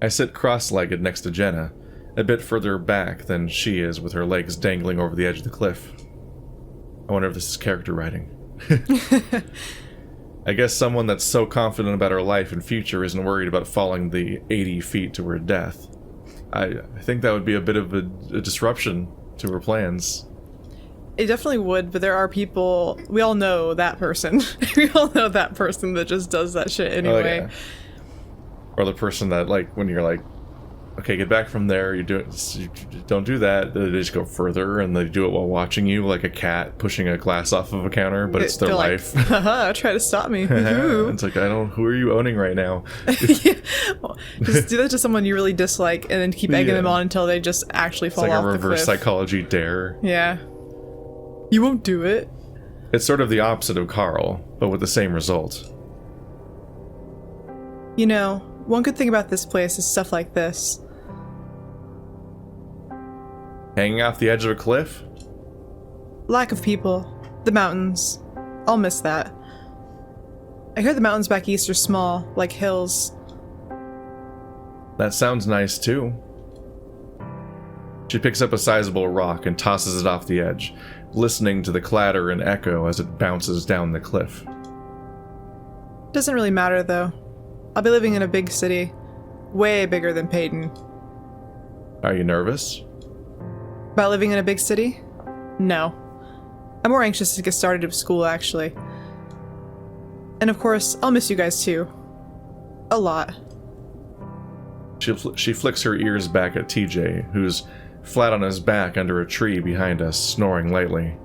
I sit cross-legged next to Jenna, a bit further back than she is with her legs dangling over the edge of the cliff. I wonder if this is character writing. I guess someone that's so confident about her life and future isn't worried about falling the 80 feet to her death. I think that would be a bit of a disruption to her plans. It definitely would, but there are people, we all know that person. We all know that person that just does that shit anyway. Oh, yeah. Or the person that, like, when you're like, okay, get back from there, you don't do that, they just go further, and they do it while watching you, like a cat pushing a glass off of a counter, but it's their life. Like, haha, try to stop me. It's like, who are you owning right now? Yeah. Well, just do that to someone you really dislike, and then keep egging them on until they just actually fall off the cliff. It's like a reverse psychology dare. Yeah. You won't do it. It's sort of the opposite of Carl, but with the same result. You know, one good thing about this place is stuff like this. Hanging off the edge of a cliff? Lack of people. The mountains. I'll miss that. I heard the mountains back east are small, like hills. That sounds nice too. She picks up a sizable rock and tosses it off the edge, listening to the clatter and echo as it bounces down the cliff. Doesn't really matter though. I'll be living in a big city. Way bigger than Peyton. Are you nervous? About living in a big city? No. I'm more anxious to get started with school, actually. And of course, I'll miss you guys too. A lot. She flicks her ears back at TJ, who's flat on his back under a tree behind us, snoring lightly.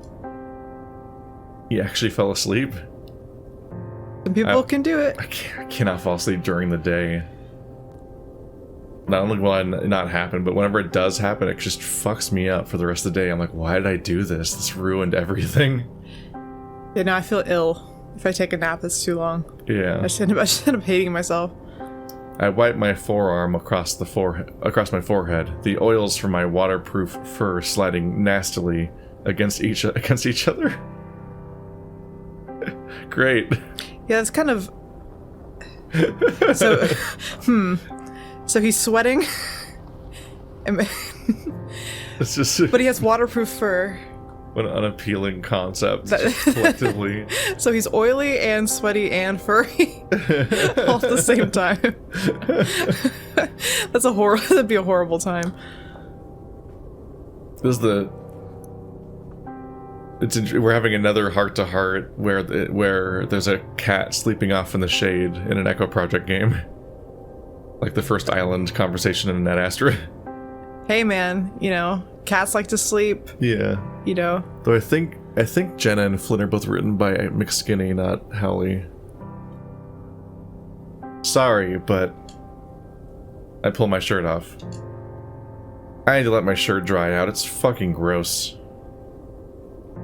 He actually fell asleep? Some people can do it. I cannot fall asleep during the day. Not only will it not happen, but whenever it does happen, it just fucks me up for the rest of the day. I'm like, why did I do this? This ruined everything. Yeah, now I feel ill if I take a nap that's too long. Yeah. I just end up hating myself. I wipe my forearm across my forehead, the oils from my waterproof fur sliding nastily against each other. Great. Yeah, that's kind of... So, So he's sweating. It's just... But he has waterproof fur. What an unappealing concept, collectively. So he's oily and sweaty and furry all at the same time. That'd be a horrible time. We're having another heart-to-heart where there's a cat sleeping off in the shade in an Echo Project game. Like the first island conversation in Net Astra. Hey man, you know, cats like to sleep. Yeah. You know. Though I think Jenna and Flynn are both written by McSkinney, not Howley. Sorry, but I pull my shirt off. I need to let my shirt dry out. It's fucking gross.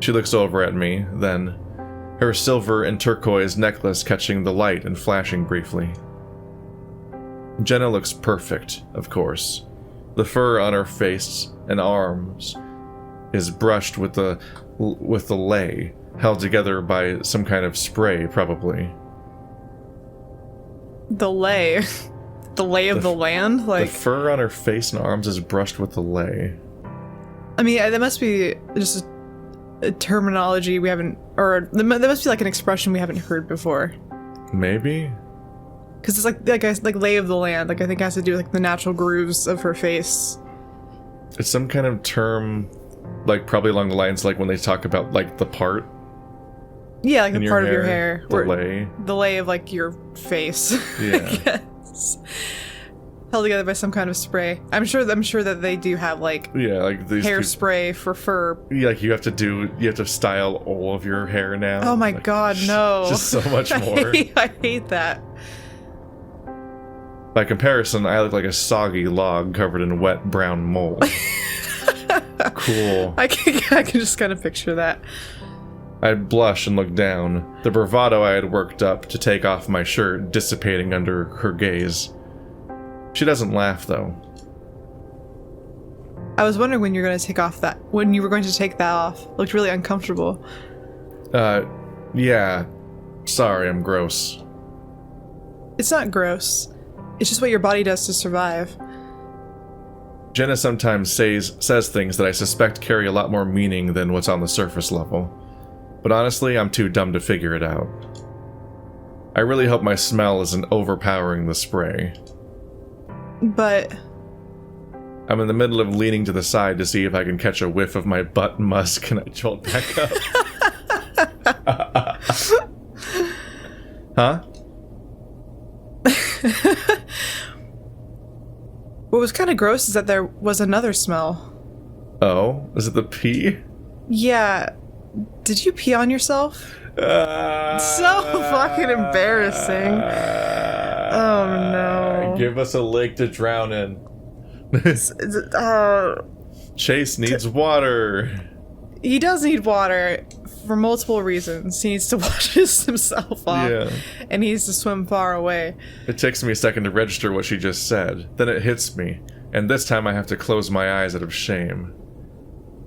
She looks over at me, then, her silver and turquoise necklace catching the light and flashing briefly. Jenna looks perfect, of course. The fur on her face and arms is brushed with the lei, held together by some kind of spray, probably. The lei? The lay of the land? Like, the fur on her face and arms is brushed with the lei. I mean, that must be just a terminology we haven't, or that must be like an expression we haven't heard before. Maybe? Because it's like lay of the land. Like, I think it has to do with like the natural grooves of her face. It's some kind of term, like probably along the lines like when they talk about like the part. Yeah, like the part of your hair. The lay. The lay of like your face. Yeah. I guess. Held together by some kind of spray. I'm sure that they do have like these hairspray for fur. Yeah, like you have to style all of your hair now. Oh my like, god, no. Just so much more. I hate that. By comparison, I look like a soggy log covered in wet brown mold. Cool. I can just kind of picture that. I blush and look down, the bravado I had worked up to take off my shirt dissipating under her gaze. She doesn't laugh, though. I was wondering when you were going to take that off. It looked really uncomfortable. Yeah. Sorry, I'm gross. It's not gross. It's just what your body does to survive. Jenna sometimes says things that I suspect carry a lot more meaning than what's on the surface level. But honestly, I'm too dumb to figure it out. I really hope my smell isn't overpowering the spray. But... I'm in the middle of leaning to the side to see if I can catch a whiff of my butt musk, and I jolt back up. Huh? What was kind of gross is that there was another smell. Oh? Is it the pee? Yeah. Did you pee on yourself? So fucking embarrassing. Oh no. Give us a lake to drown in. Chase needs water. He does need water for multiple reasons. He needs to wash himself off. Yeah. And he needs to swim far away. It takes me a second to register what she just said. Then it hits me. And this time I have to close my eyes out of shame.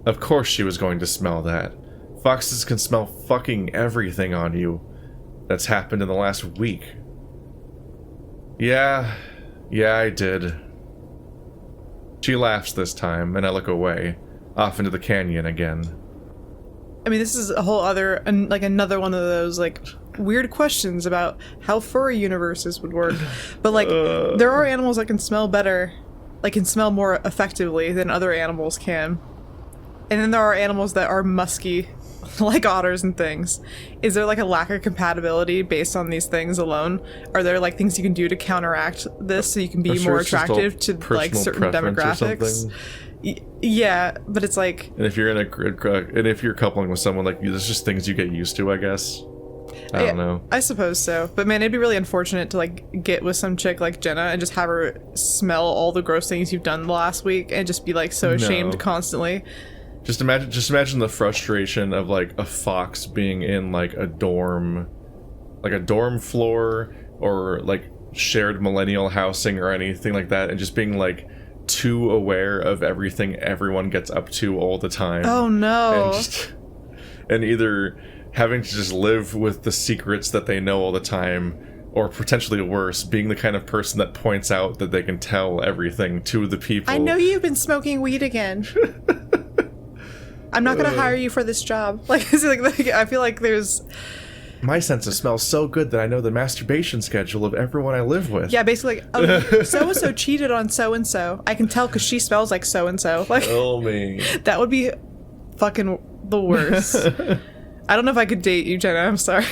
Of course she was going to smell that. Foxes can smell fucking everything on you that's happened in the last week. Yeah, I did. She laughs this time, and I look away, off into the canyon again. I mean, this is a whole other, like another one of those, like, weird questions about how furry universes would work. But, like, there are animals that can smell better, like, can smell more effectively than other animals can. And then there are animals that are musky, like otters and things. Is there, like, a lack of compatibility based on these things alone? Are there, like, things you can do to counteract this so you can be more attractive to, like, certain demographics? Yeah, but it's like... And if you're coupling with someone, like, there's just things you get used to, I guess. I don't know. I suppose so. But man, it'd be really unfortunate to, like, get with some chick like Jenna and just have her smell all the gross things you've done the last week and just be, like, so ashamed constantly. Just imagine the frustration of, like, a fox being in, like, a dorm floor or, like, shared millennial housing or anything like that, and just being, like, too aware of everything everyone gets up to all the time. Oh no. And either having to just live with the secrets that they know all the time, or potentially worse, being the kind of person that points out that they can tell everything to the people. I know you've been smoking weed again. I'm not gonna hire you for this job. Like I feel like there's... My sense of smell is so good that I know the masturbation schedule of everyone I live with. Yeah, basically, like, so-and-so cheated on so-and-so. I can tell because she smells like so-and-so. Like, Tell me. That would be fucking the worst. I don't know if I could date you, Jenna. I'm sorry.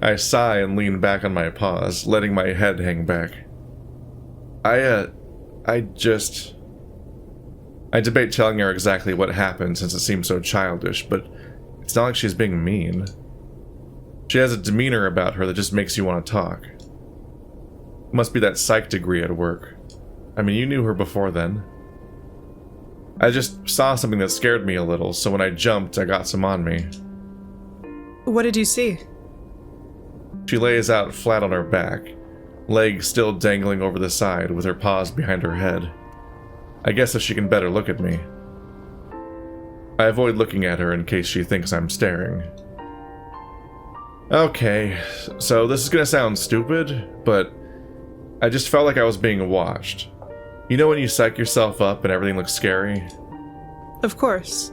I sigh and lean back on my paws, letting my head hang back. I debate telling her exactly what happened since it seems so childish, but it's not like she's being mean. She has a demeanor about her that just makes you want to talk. Must be that psych degree at work. I mean, you knew her before then. I just saw something that scared me a little, so when I jumped, I got some on me. What did you see? She lays out flat on her back, legs still dangling over the side with her paws behind her head. I guess if she can better look at me. I avoid looking at her in case she thinks I'm staring. Okay, so this is gonna sound stupid, but I just felt like I was being watched. You know when you psych yourself up and everything looks scary? Of course.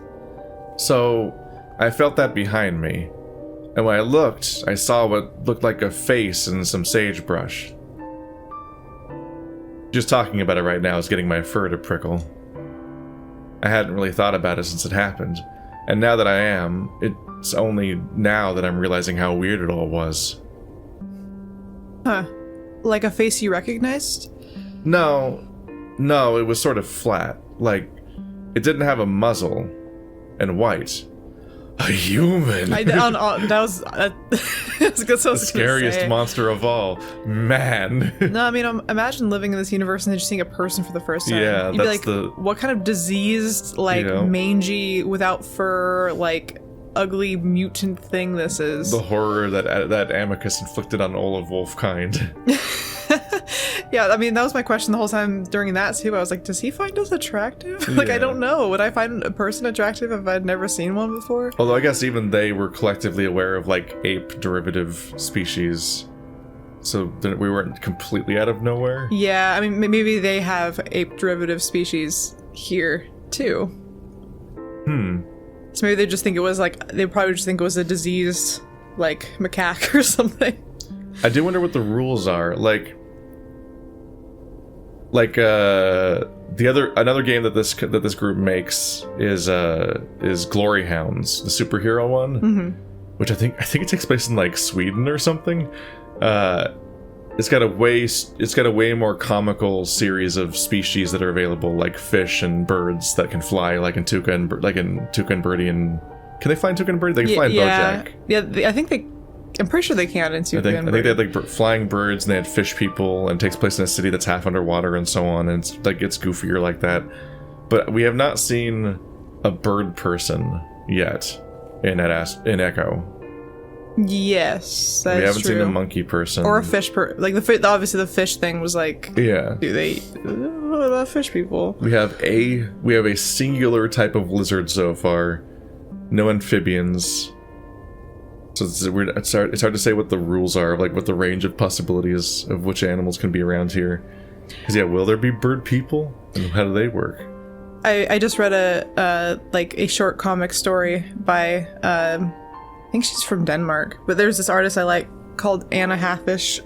So, I felt that behind me, and when I looked, I saw what looked like a face and some sagebrush. Just talking about it right now is getting my fur to prickle. I hadn't really thought about it since it happened, and now that I am, it's only now that I'm realizing how weird it all was. Huh. Like a face you recognized? No, it was sort of flat. Like, it didn't have a muzzle, and white. A human! That was the scariest monster of all. Man. No, I mean, imagine living in this universe and then just seeing a person for the first time. Yeah, You'd that's be like, what kind of diseased, like, mangy, without fur, like, ugly mutant thing this is. The horror that Amicus inflicted on all of Wolfkind. Yeah, I mean, that was my question the whole time during that, too. I was like, does he find us attractive? Like, Yeah. I don't know. Would I find a person attractive if I'd never seen one before? Although I guess even they were collectively aware of, like, ape derivative species. So we weren't completely out of nowhere? Yeah, I mean, maybe they have ape derivative species here, too. So maybe they just think it was like, they probably just think it was a diseased, like, macaque or something. I do wonder what the rules are. Like another game that this group makes is Glory Hounds, the superhero one, which I think it takes place in like Sweden or something. It's got a way more comical series of species that are available, like fish and birds that can fly, like in Tuca and Birdie. And can they fly in Tuca and Birdie? They can fly in Bojack. Yeah, I think I'm pretty sure they can in Tuca and Birdie. I think they had like flying birds, and they had fish people, and it takes place in a city that's half underwater and so on. And it's goofier like that. But we have not seen a bird person yet in Echo. Yes, that's true. We haven't true. seen a monkey person. Or a fish obviously the fish thing was like, yeah. Do they what about fish people? We have a singular type of lizard so far. No amphibians. So it's weird. It's hard to say what the rules are, like what the range of possibilities of which animals can be around here. Because will there be bird people? And how do they work? I just read a short comic story by I think she's from Denmark, but there's this artist I like called Anna Halfish,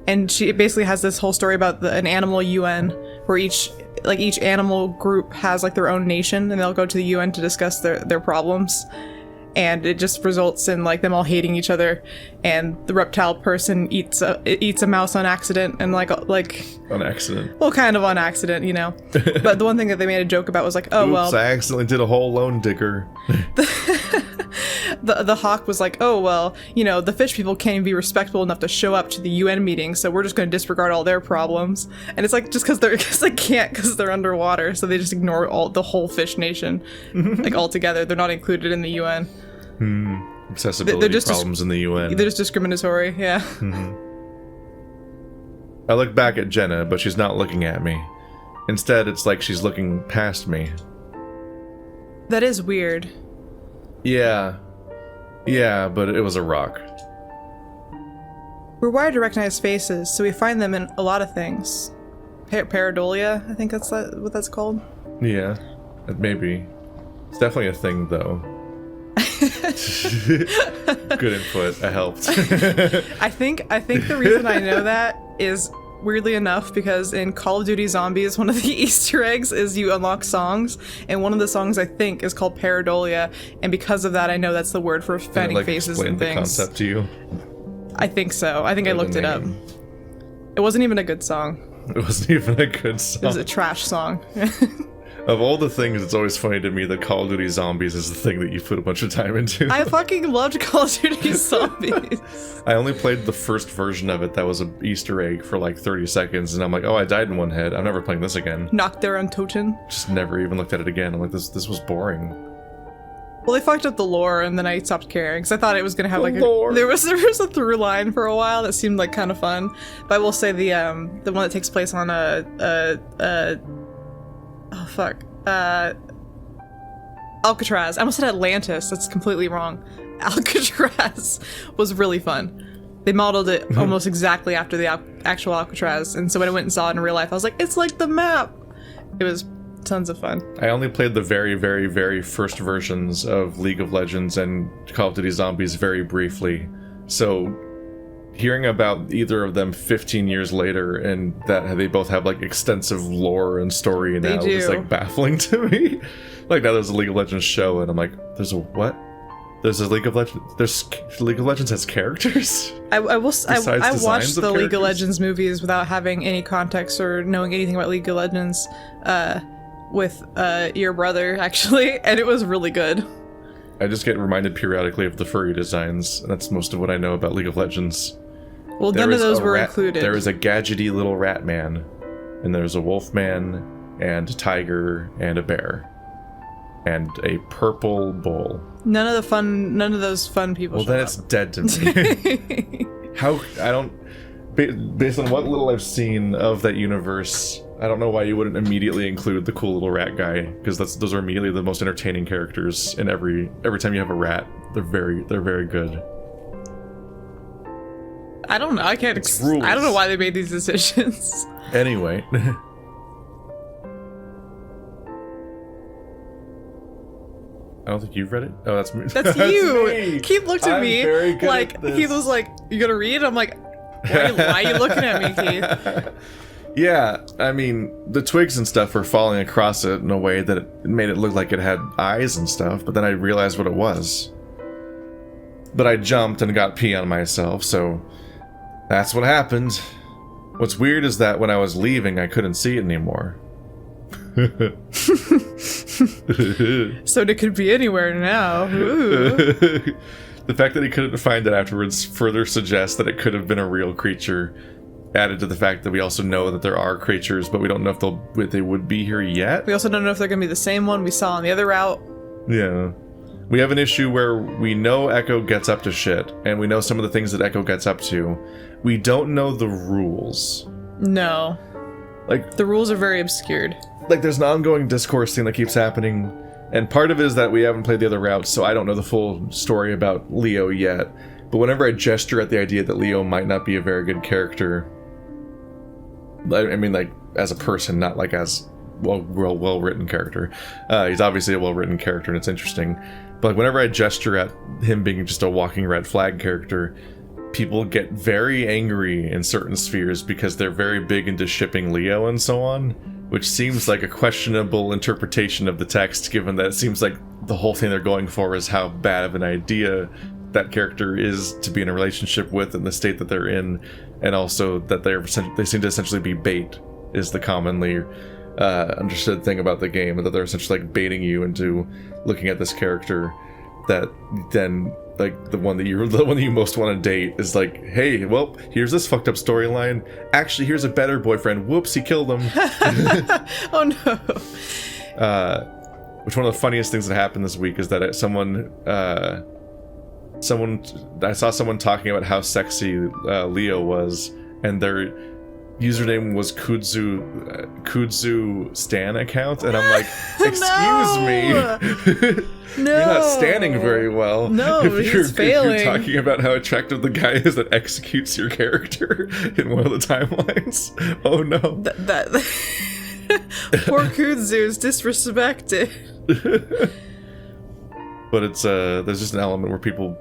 and she basically has this whole story about an animal UN where each animal group has like their own nation, and they'll go to the UN to discuss their problems, and it just results in like them all hating each other, and the reptile person eats a mouse on accident, and like on accident. Well, kind of on accident, you know. But the one thing that they made a joke about was like, oh, oops, well, I accidentally did a whole lone digger. The hawk was like, oh, well, you know, the fish people can't even be respectable enough to show up to the UN meeting, so we're just going to disregard all their problems. And it's like, just because they can't because they're underwater, so they just ignore the whole fish nation, like altogether. They're not included in the UN. Accessibility problems in the UN. They're just discriminatory, yeah. I look back at Jenna, but she's not looking at me. Instead, it's like she's looking past me. That is weird. Yeah, but it was a rock. We're wired to recognize faces, so we find them in a lot of things. Pareidolia, I think that's what that's called. Yeah, maybe. It's definitely a thing, though. Good input. I helped. I think the reason I know that is weirdly enough because in Call of Duty Zombies, one of the Easter eggs is you unlock songs, and one of the songs I think is called Pareidolia, and because of that, I know that's the word for finding faces and things. The concept to you? I think so. I think I looked it up. It wasn't even a good song. It wasn't even a good song. It was a trash song. Of all the things, it's always funny to me that Call of Duty Zombies is the thing that you put a bunch of time into. I fucking loved Call of Duty Zombies. I only played the first version of it that was an Easter egg for like 30 seconds, and I'm like, oh, I died in one head. I'm never playing this again. Knocked there on Toten. Just never even looked at it again. I'm like, this was boring. Well, they fucked up the lore, and then I stopped caring, because I thought it was going to have like there was a through line for a while that seemed like kind of fun. But I will say the one that takes place on Alcatraz. I almost said Atlantis. That's completely wrong. Alcatraz was really fun. They modeled it almost exactly after the actual Alcatraz, and so when I went and saw it in real life, I was like, it's like the map. It was tons of fun. I only played the very, very, very first versions of League of Legends and Call of Duty Zombies very briefly, so hearing about either of them 15 years later and that they both have like extensive lore and story now is like baffling to me. Like now there's a League of Legends show and I'm like, there's a what? There's a League of Legends. There's League of Legends has characters. I watched the League of Legends movies without having any context or knowing anything about League of Legends, with your brother actually, and it was really good. I just get reminded periodically of the furry designs. That's most of what I know about League of Legends. Well, none of those were included. There is a gadgety little rat man, and there's a wolf man, and a tiger, and a bear, and a purple bull. None of those fun people. Well, then it's dead to me. Based on what little I've seen of that universe, I don't know why you wouldn't immediately include the cool little rat guy, because those are immediately the most entertaining characters. And every time you have a rat, they're very good. I don't know. I can't. I don't know why they made these decisions. Anyway. I don't think you've read it. Oh, that's me. That's you. Me. Keith looked at me like Keith was like, "You gonna read?" I'm like, why are you looking at me, Keith? Yeah, I mean, the twigs and stuff were falling across it in a way that it made it look like it had eyes and stuff, but then I realized what it was. But I jumped and got pee on myself, so that's what happened. What's weird is that when I was leaving, I couldn't see it anymore. So it could be anywhere now. Ooh. The fact that he couldn't find it afterwards further suggests that it could have been a real creature, added to the fact that we also know that there are creatures, but we don't know if they would be here yet. We also don't know if they're going to be the same one we saw on the other route. Yeah. We have an issue where we know Echo gets up to shit, and we know some of the things that Echo gets up to. We don't know the rules. No. Like, the rules are very obscured. Like, there's an ongoing discourse thing that keeps happening, and part of it is that we haven't played the other routes, so I don't know the full story about Leo yet. But whenever I gesture at the idea that Leo might not be a very good character, I mean, like, as a person, not like as well-written character. He's obviously a well-written character, and it's interesting. But like, whenever I gesture at him being just a walking red flag character, people get very angry in certain spheres because they're very big into shipping Leo and so on, which seems like a questionable interpretation of the text, given that it seems like the whole thing they're going for is how bad of an idea that character is to be in a relationship with in the state that they're in, and also that they seem to essentially be bait, is the commonly understood thing about the game, that they're essentially like baiting you into looking at this character that then, like, the one that you most want to date is like, hey, well, here's this fucked up storyline. Actually, here's a better boyfriend. Whoops, he killed him. Oh no. Which one of the funniest things that happened this week is that I saw someone talking about how sexy Leo was, and their username was Kudzu Stan account, and I'm like, excuse me. No. You're not standing very well. No, if you're failing. Talking about how attractive the guy is that executes your character in one of the timelines. Oh no. Poor Kudzu is disrespected. But it's there's just an element where people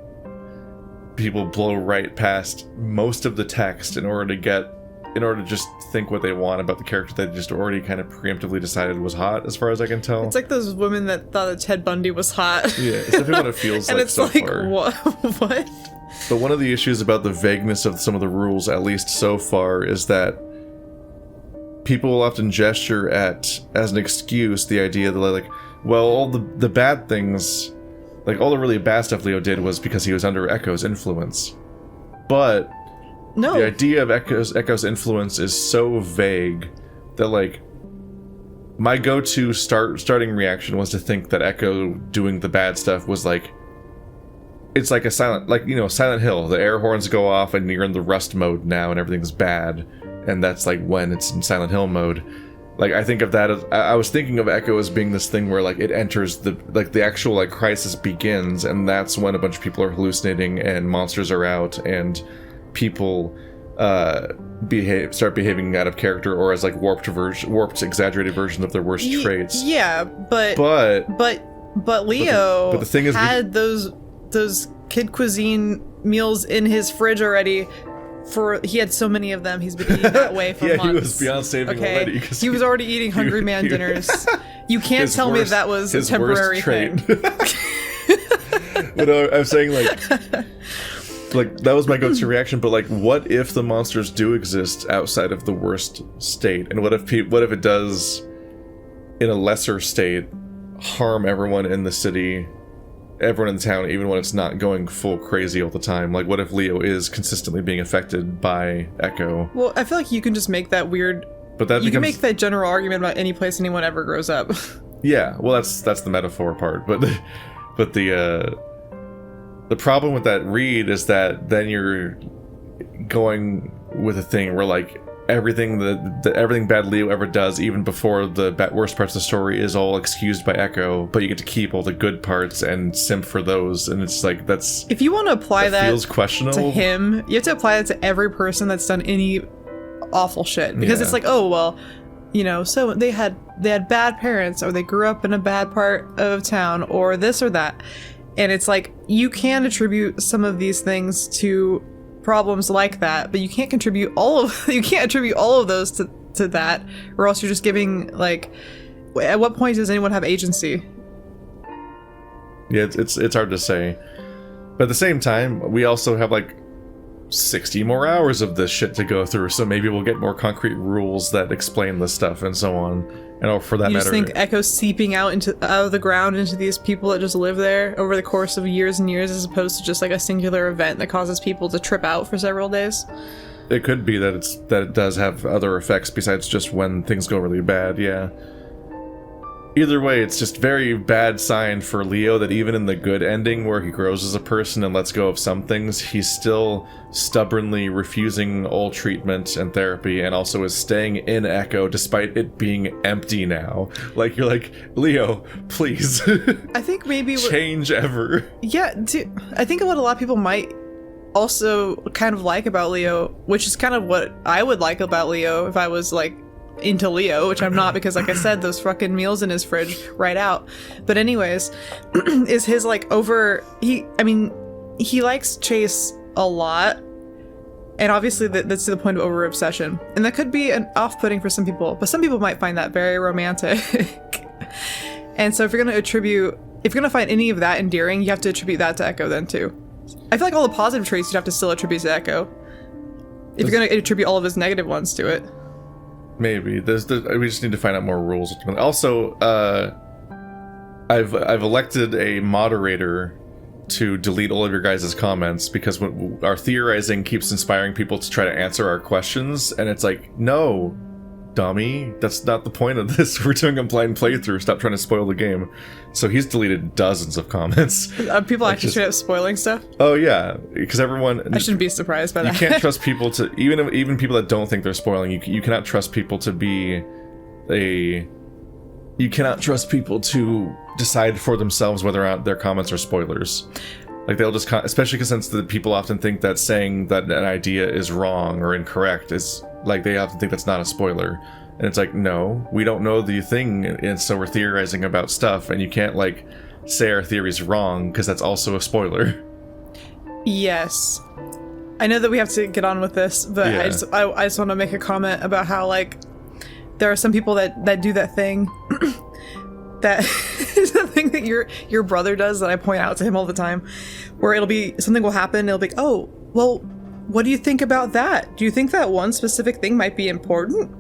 blow right past most of the text in order to just think what they want about the character they just already kind of preemptively decided was hot, as far as I can tell. It's like those women that thought that Ted Bundy was hot. Yeah, it's definitely what it feels and like it's so like, far. What? But one of the issues about the vagueness of some of the rules, at least so far, is that people will often gesture at, as an excuse, the idea that, like, well, all the bad things, like, all the really bad stuff Leo did was because he was under Echo's influence. But no, the idea of Echo's influence is so vague that, like, my go-to starting reaction was to think that Echo doing the bad stuff was like, it's like a Silent Hill. The air horns go off and you're in the rust mode now and everything's bad, and that's like when it's in Silent Hill mode. Like, I think of that as, I was thinking of Echo as being this thing where, like, it enters the actual, like, crisis begins, and that's when a bunch of people are hallucinating and monsters are out and people start behaving out of character or as, like, warped, exaggerated versions of their worst traits. Yeah, but Leo the thing is, had those kid cuisine meals in his fridge already. He had so many of them, he's been eating that way for months. Yeah, he was beyond saving already. He was already eating Hungry Man dinners. You can't tell me that was a temporary thing. But I'm saying, like, that was my go-to reaction, but, like, what if the monsters do exist outside of the worst state? And what if it does, in a lesser state, harm everyone in the city, everyone in the town, even when it's not going full crazy all the time? Like, what if Leo is consistently being affected by Echo? Well, I feel like you can just make that weird... But that you can make that general argument about any place anyone ever grows up. Yeah, well, that's the metaphor part, but the problem with that read is that then you're going with a thing where, like, everything everything bad Leo ever does, even before the worst parts of the story, is all excused by Echo, but you get to keep all the good parts and simp for those, and it's like, that's... If you want to apply that feels questionable to him, you have to apply it to every person that's done any awful shit. Because it's like, oh, well, you know, so they had bad parents, or they grew up in a bad part of town, or this or that. And it's like, you can attribute some of these things to problems like that, but you can't attribute all of those to that, or else you're just giving, like, at what point does anyone have agency? Yeah, it's hard to say. But at the same time, we also have like 60 more hours of this shit to go through, so maybe we'll get more concrete rules that explain this stuff and so on. And for that you matter, just think Echo's seeping out of the ground into these people that just live there over the course of years and years, as opposed to just like a singular event that causes people to trip out for several days? It could be that it does have other effects besides just when things go really bad. Yeah. Either way, it's just very bad sign for Leo that even in the good ending where he grows as a person and lets go of some things, he's still stubbornly refusing all treatment and therapy, and also is staying in Echo despite it being empty now. Like, you're like, Leo, please. I think maybe change ever. Yeah, I think what a lot of people might also kind of like about Leo, which is kind of what I would like about Leo if I was like into Leo, which I'm not, because like I said, those fucking meals in his fridge right out. But anyways, is his like he likes Chase a lot, and obviously that's to the point of over obsession, and that could be an off-putting for some people, but some people might find that very romantic. And so if you're gonna find any of that endearing, you have to attribute that to Echo then too. I feel like all the positive traits you'd have to still attribute to Echo if you're gonna attribute all of his negative ones to it. Maybe we just need to find out more rules. Also, I've elected a moderator to delete all of your guys' comments, because our theorizing keeps inspiring people to try to answer our questions, and it's like, no, dummy, that's not the point of this. We're doing a blind playthrough. Stop trying to spoil the game. So he's deleted dozens of comments. People actually straight up spoiling stuff? Oh yeah, because everyone... I shouldn't be surprised by that. You can't trust people to... Even people that don't think they're spoiling, you cannot trust people to be you cannot trust people to decide for themselves whether or not their comments are spoilers. Like, they'll just... Especially because since the people often think that saying that an idea is wrong or incorrect is... Like, they often think that's not a spoiler. And it's like, no, we don't know the thing, and so we're theorizing about stuff, and you can't, like, say our theory's wrong, because that's also a spoiler. Yes. I know that we have to get on with this, but Yeah. I just want to make a comment about how, like, there are some people that do that thing that is the thing that your brother does that I point out to him all the time, where it'll be, something will happen, it'll be, oh, well, what do you think about that? Do you think that one specific thing might be important?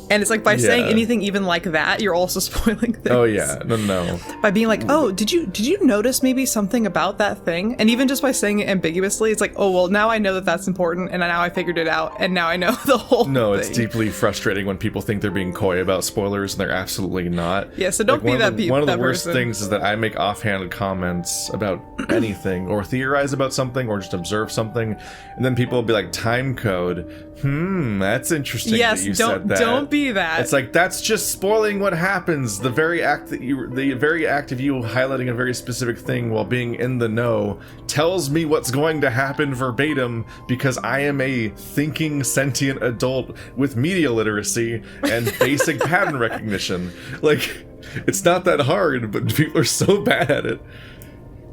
And it's like, by saying anything even like that, you're also spoiling things. Oh yeah, no. By being like, oh, did you notice maybe something about that thing? And even just by saying it ambiguously, it's like, oh, well, now I know that that's important, and now I figured it out, and now I know the whole thing. It's deeply frustrating when people think they're being coy about spoilers, and they're absolutely not. Yeah, so don't be that person. One of the worst things is that I make offhanded comments about anything, or theorize about something, or just observe something, and then people will be like, time code. That's interesting that you said that. Don't be that. It's like, that's just spoiling what happens. The very act of you highlighting a very specific thing while being in the know tells me what's going to happen verbatim, because I am a thinking, sentient adult with media literacy and basic pattern recognition. Like, it's not that hard, but people are so bad at it.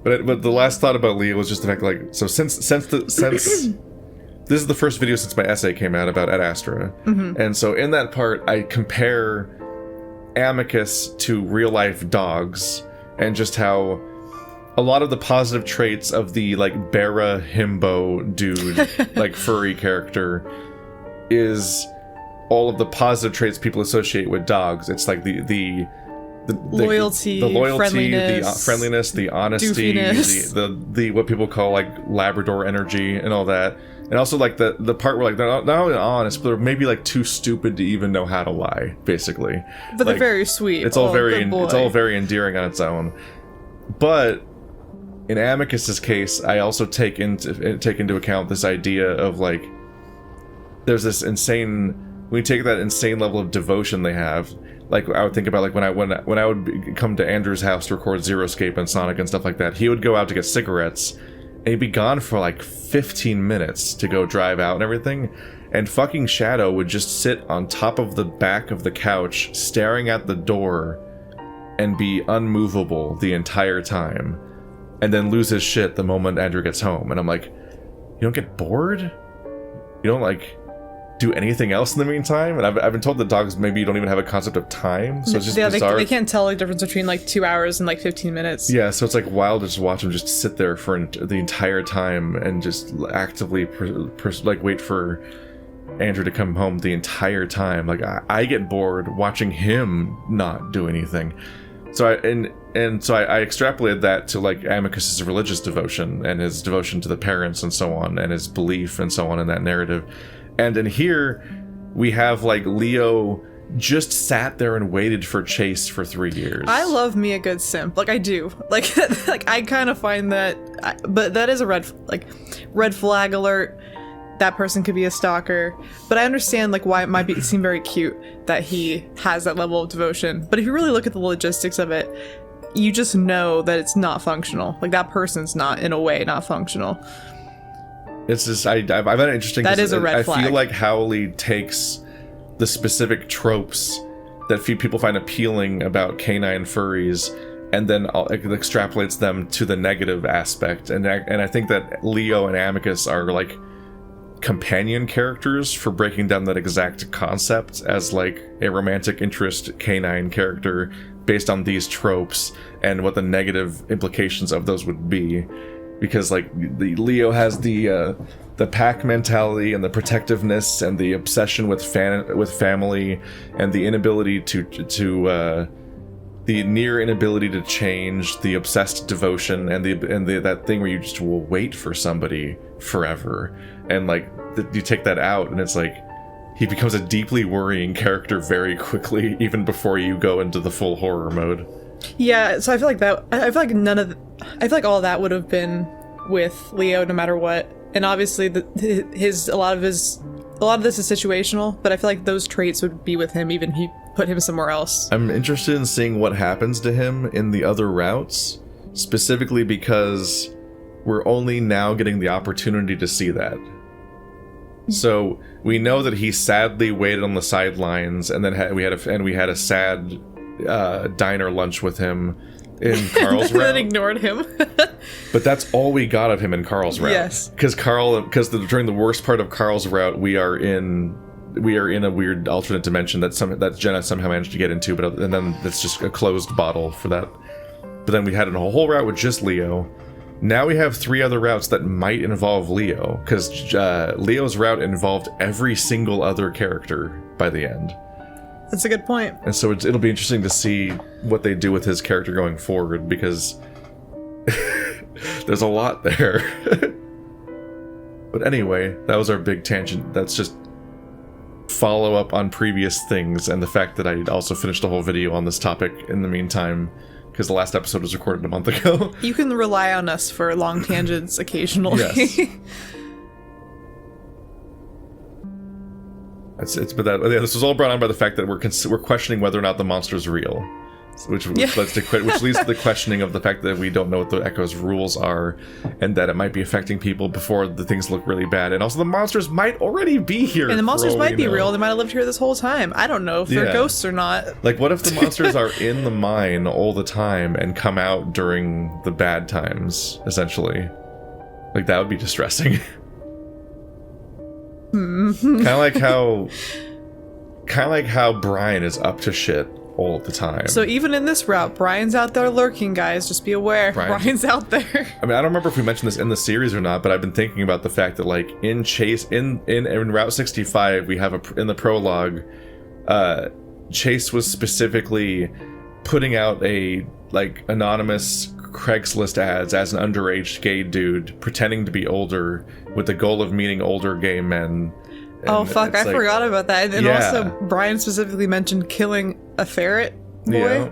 But the last thought about Leo was just the fact, like, so since this is the first video since my essay came out about Ad Astra. And so in that part, I compare Amicus to real-life dogs, and just how a lot of the positive traits of the, like, Bara himbo dude, like, furry character, is all of the positive traits people associate with dogs. It's like the loyalty, friendliness, the honesty, the what people call, like, Labrador energy and all that. And also, like, the part where, like, they're not only honest, but they're maybe, like, too stupid to even know how to lie, basically. But they're very sweet. It's all very endearing on its own. But in Amicus's case, I also take into account this idea of, like, there's this insane when you take that insane level of devotion they have, like I would think about like when I would come to Andrew's house to record Zero Escape and Sonic and stuff like that, he would go out to get cigarettes and he'd be gone for like 15 minutes to go drive out and everything, and fucking Shadow would just sit on top of the back of the couch staring at the door and be unmovable the entire time, and then lose his shit the moment Andrew gets home. And I'm like, you don't get bored? You don't like do anything else in the meantime? And I've been told that dogs maybe don't even have a concept of time, so it's just bizarre. They can't tell the difference between like 2 hours and like 15 minutes. Yeah, so it's like wild to just watch him just sit there for the entire time and just actively like wait for Andrew to come home the entire time. Like I get bored watching him not do anything. So I extrapolated that to like Amicus's religious devotion and his devotion to the parents and so on, and his belief and so on in that narrative. And in here, we have like Leo just sat there and waited for Chase for 3 years. I love me a good simp. Like I do. Like like I kind of find that, but that is a red flag alert. That person could be a stalker, but I understand like why it might seem very cute that he has that level of devotion. But if you really look at the logistics of it, you just know that it's not functional. Like that person's not, in a way, not functional. It's just I find it interesting. That is a red flag. I feel like Howley takes the specific tropes that people find appealing about canine furries, and then extrapolates them to the negative aspect. And I think that Leo and Amicus are like companion characters for breaking down that exact concept as like a romantic interest canine character based on these tropes and what the negative implications of those would be. Because like the Leo has the pack mentality and the protectiveness and the obsession with family and the inability to the near inability to change, the obsessed devotion, and that thing where you just will wait for somebody forever. And like you take that out and it's like he becomes a deeply worrying character very quickly, even before you go into the full horror mode. Yeah, so I feel like I feel like all that would have been with Leo no matter what. And obviously a lot of this is situational, but I feel like those traits would be with him even if he put him somewhere else. I'm interested in seeing what happens to him in the other routes, specifically because we're only now getting the opportunity to see that. So we know that he sadly waited on the sidelines, and then we had a sad diner lunch with him in Carl's route. And then ignored him. But that's all we got of him in Carl's route. Yes. Because during the worst part of Carl's route, we are in a weird alternate dimension that Jenna somehow managed to get into, and then it's just a closed bottle for that. But then we had a whole route with just Leo. Now we have 3 other routes that might involve Leo, because Leo's route involved every single other character by the end. That's a good point. And so it'll be interesting to see what they do with his character going forward, because there's a lot there. But anyway, that was our big tangent. That's just follow up on previous things, and the fact that I also finished a whole video on this topic in the meantime, because the last episode was recorded a month ago. You can rely on us for long tangents occasionally. Yes. This was all brought on by the fact that we're questioning whether or not the monster is real, which leads to the questioning of the fact that we don't know what the Echo's rules are, and that it might be affecting people before the things look really bad, and also the monsters might already be here. And the monsters might be real. They might have lived here this whole time. I don't know if they're ghosts or not. Like, what if the monsters are in the mine all the time and come out during the bad times? Essentially, like that would be distressing. Kind of like how Brian is up to shit all the time. So even in this route, Brian's out there lurking, guys. Just be aware. Brian's out there. I mean, I don't remember if we mentioned this in the series or not, but I've been thinking about the fact that, like, in Route 65, we have in the prologue, Chase was specifically putting out a anonymous Craigslist ads as an underage gay dude pretending to be older with the goal of meeting older gay men. Oh fuck, I forgot about that. And also Brian specifically mentioned killing a ferret boy.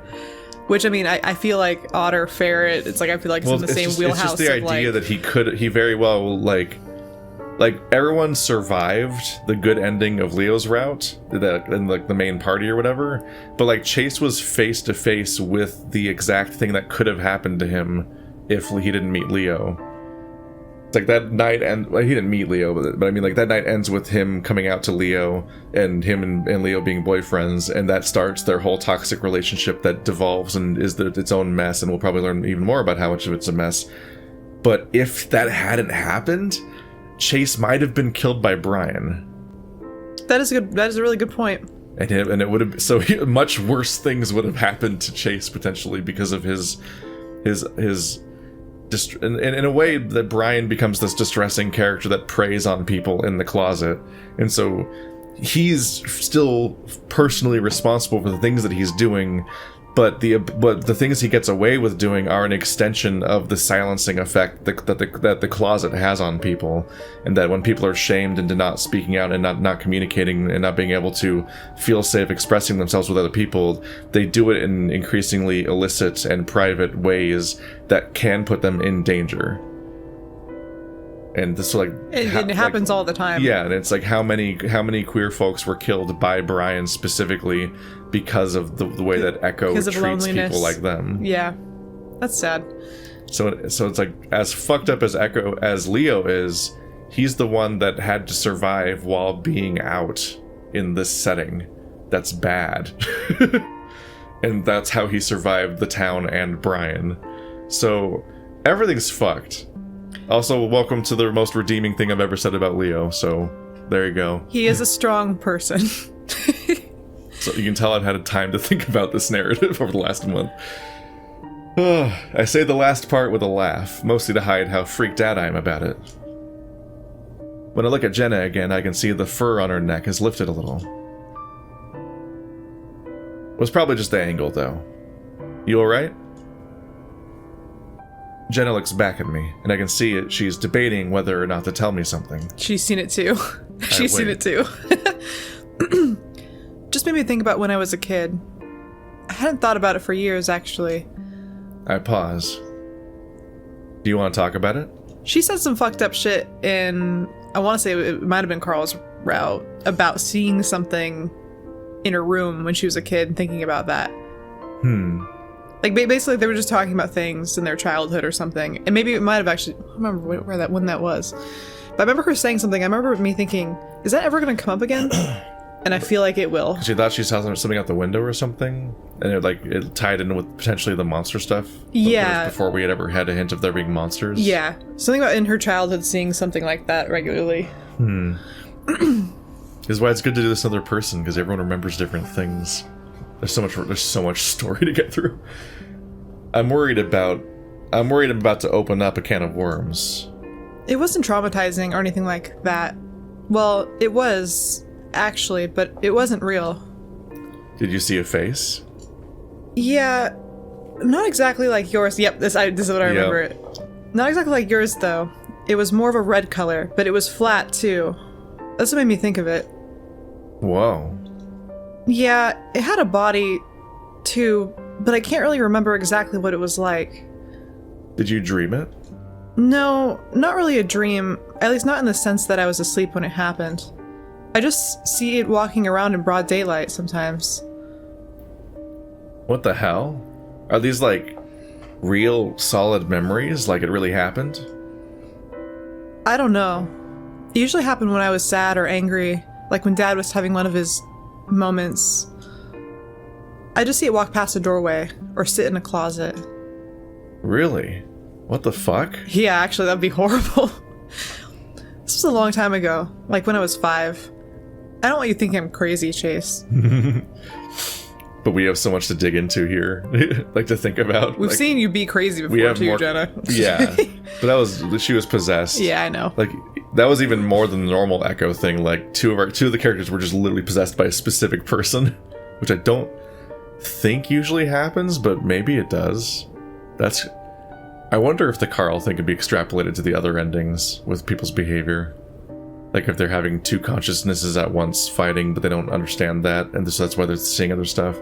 Which, I mean, I feel like otter, ferret, it's like I feel like it's in the same wheelhouse. It's just the idea that he very well, like, like, everyone survived the good ending of Leo's route, in like the main party or whatever, but like Chase was face to face with the exact thing that could have happened to him if he didn't meet Leo. It's like that night, and well, he didn't meet Leo, but I mean, like, that night ends with him coming out to Leo and him and Leo being boyfriends, and that starts their whole toxic relationship that devolves and is its own mess, and we'll probably learn even more about how much of it's a mess. But if that hadn't happened, Chase might have been killed by Brian. That is a really good point. And it would have, so much worse things would have happened to Chase potentially because of his in a way that Brian becomes this distressing character that preys on people in the closet, and so he's still personally responsible for the things that he's doing, but the things he gets away with doing are an extension of the silencing effect that the closet has on people, and that when people are shamed into not speaking out and not communicating and not being able to feel safe expressing themselves with other people, they do it in increasingly illicit and private ways that can put them in danger. And this, like, it happens all the time. Yeah, and it's like how many queer folks were killed by Brian specifically because of the way that Echo treats people like them. Yeah, that's sad. So it's like, as fucked up as Leo is, he's the one that had to survive while being out in this setting. That's bad. And that's how he survived the town and Brian. So everything's fucked. Also, welcome to the most redeeming thing I've ever said about Leo, so there you go. He is a strong person. So you can tell I've had time to think about this narrative over the last month. I say the last part with a laugh, mostly to hide how freaked out I am about it. When I look at Jenna again, I can see the fur on her neck has lifted a little. It was probably just the angle, though. You alright? Jenna looks back at me, and I can see it. She's debating whether or not to tell me something. She's seen it too. She's seen it too. Just made me think about when I was a kid. I hadn't thought about it for years, actually. I pause. Do you want to talk about it? She said some fucked up shit in, I want to say it might have been Carl's route, about seeing something in her room when she was a kid and thinking about that. Like, basically, they were just talking about things in their childhood or something. And maybe it might have actually, I don't remember when that was. But I remember her saying something. I remember me thinking, is that ever going to come up again? And I feel like it will. She thought she saw something out the window or something? And it tied in with potentially the monster stuff? Yeah. Before we had ever had a hint of there being monsters? Yeah. Something about in her childhood seeing something like that regularly. This is why it's good to do this other person, because everyone remembers different things. There's so much story to get through. I'm worried about to open up a can of worms. It wasn't traumatizing or anything like that. Well, it was, actually, but it wasn't real. Did you see a face? Yeah, not exactly like yours. Yep, this is what I remember. Not exactly like yours, though. It was more of a red color, but it was flat, too. That's what made me think of it. Whoa. Yeah, it had a body, too, but I can't really remember exactly what it was like. Did you dream it? No, not really a dream. At least not in the sense that I was asleep when it happened. I just see it walking around in broad daylight sometimes. What the hell? Are these, like, real, solid memories? Like it really happened? I don't know. It usually happened when I was sad or angry, like when Dad was having one of his moments. I just see it walk past a doorway or sit in a closet. Really? What the fuck? Yeah, actually, that'd be horrible. This was a long time ago, like when I was 5. I don't want you to think I'm crazy, Chase. But we have so much to dig into here, like to think about. We've seen you be crazy before too, Jenna. Yeah, but she was possessed. Yeah, I know. Like, that was even more than the normal Echo thing. Like, two of the characters were just literally possessed by a specific person, which I don't think usually happens, but maybe it does. I wonder if the Carl thing could be extrapolated to the other endings with people's behavior. Like if they're having two consciousnesses at once fighting, but they don't understand that, and so that's why they're seeing other stuff.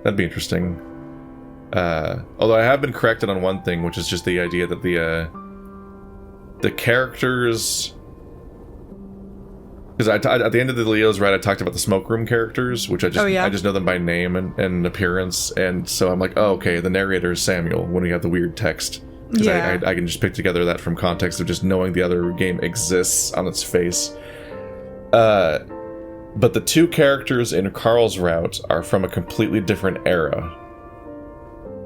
That'd be interesting. Although I have been corrected on one thing, which is just the idea that the characters Because at the end of the Leo's ride, I talked about the smoke room characters, which I just know them by name and appearance, and so I'm like, oh, okay, the narrator is Samuel when we have the weird text. Because I can just pick together that from context of just knowing the other game exists on its face. But the two characters in Carl's route are from a completely different era,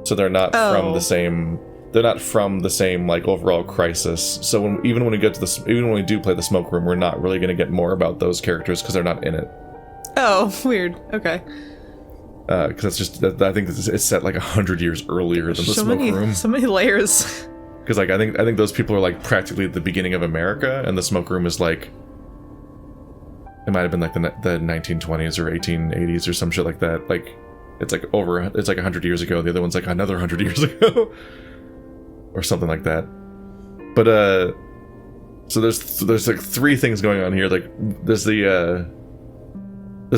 so they're not from the same. They're not from the same like overall crisis. So even when we do play the smoke room, we're not really going to get more about those characters because they're not in it. Oh, weird. Okay. Because that's just I think it's set like 100 years earlier than the smoke room. So many layers. Because like I think those people are like practically at the beginning of America, and the smoke room is like it might have been like the 1920s or 1880s or some shit like that. Like it's like 100 years ago. The other one's like another 100 years ago. Or something like that. But so there's like three things going on here. Like there's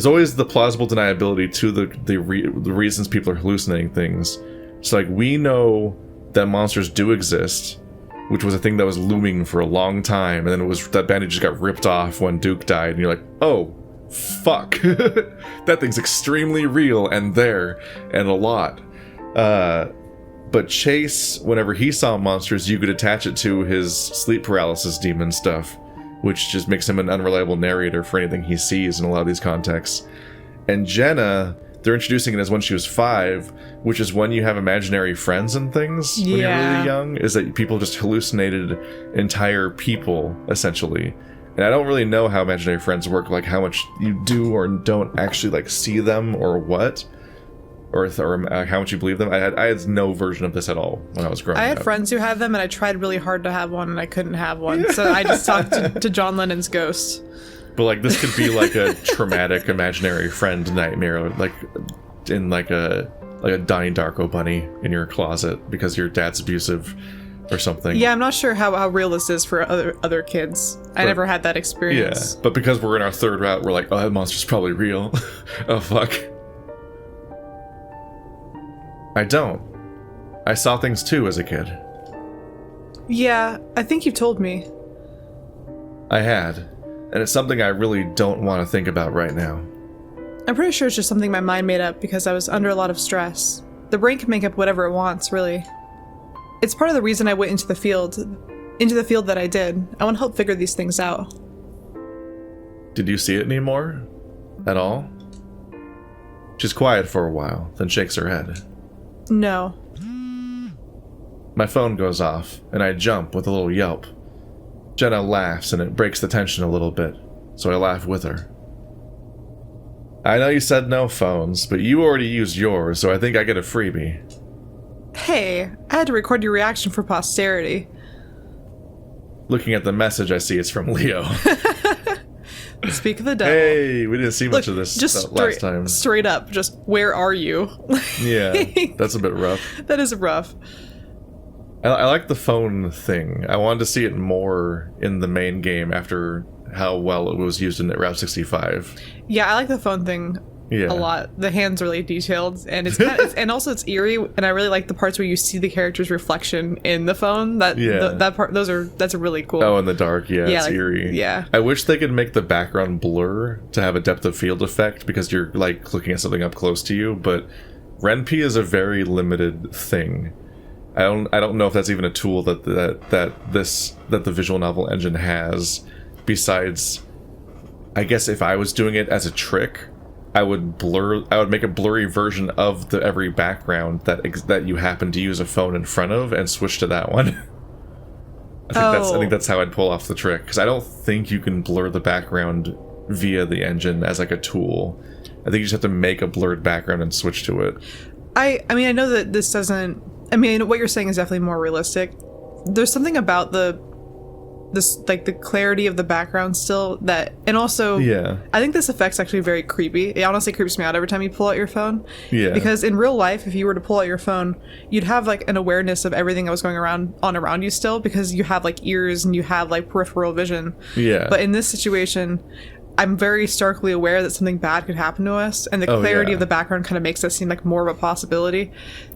always the plausible deniability to the reasons people are hallucinating things. So like we know that monsters do exist, which was a thing that was looming for a long time, and then that bandage just got ripped off when Duke died, and you're like, oh fuck. That thing's extremely real and there and a lot. But Chase, whenever he saw monsters, you could attach it to his sleep paralysis demon stuff, which just makes him an unreliable narrator for anything he sees in a lot of these contexts. And Jenna, they're introducing it as when she was 5, which is when you have imaginary friends and things when you're really young, is that people just hallucinated entire people, essentially. And I don't really know how imaginary friends work, like how much you do or don't actually like see them or what. Or how much you believe them. I had no version of this at all when I was growing up. I had friends who had them, and I tried really hard to have one, and I couldn't have one. So I just talked to John Lennon's ghost. But like this could be like a traumatic imaginary friend nightmare, like in like a Donnie Darko bunny in your closet because your dad's abusive or something. Yeah, I'm not sure how real this is for other kids. I never had that experience. Yeah, but because we're in our third route, we're like, oh, that monster's probably real. Oh fuck. I don't. I saw things too as a kid. Yeah, I think you've told me. I had. And it's something I really don't want to think about right now. I'm pretty sure it's just something my mind made up because I was under a lot of stress. The brain can make up whatever it wants, really. It's part of the reason I went into the field that I did. I want to help figure these things out. Did you see it anymore? At all? She's quiet for a while, then shakes her head. No. My phone goes off, and I jump with a little yelp. Jenna laughs, and it breaks the tension a little bit, so I laugh with her. I know you said no phones, but you already used yours, so I think I get a freebie. Hey, I had to record your reaction for posterity. Looking at the message, I see it's from Leo. Speak of the devil. Hey, we didn't see much of this last time. Straight up, just where are you? Yeah, that's a bit rough. That is rough. I like the phone thing. I wanted to see it more in the main game after how well it was used in Route 65. Yeah, I like the phone thing a lot. The hand's really detailed, and and also it's eerie. And I really like the parts where you see the character's reflection in the phone. That's a really cool. Oh, in the dark, it's eerie. Yeah, I wish they could make the background blur to have a depth of field effect because you're like looking at something up close to you. But RenP is a very limited thing. I don't know if that's even a tool that the visual novel engine has. Besides, I guess if I was doing it as a trick, I would make a blurry version of every background that you happen to use a phone in front of and switch to that one. I think that's how I'd pull off the trick, because I don't think you can blur the background via the engine as like a tool. I think you just have to make a blurred background and switch to it. I mean, I know that this doesn't. I mean, what you're saying is definitely more realistic. There's something about the clarity of the background still that, and also, I think this effect's actually very creepy. It honestly creeps me out every time you pull out your phone. Yeah. Because in real life, if you were to pull out your phone, you'd have like an awareness of everything that was going around you still, because you have like ears and you have like peripheral vision. Yeah. But in this situation, I'm very starkly aware that something bad could happen to us, and the clarity of the background kind of makes that seem like more of a possibility.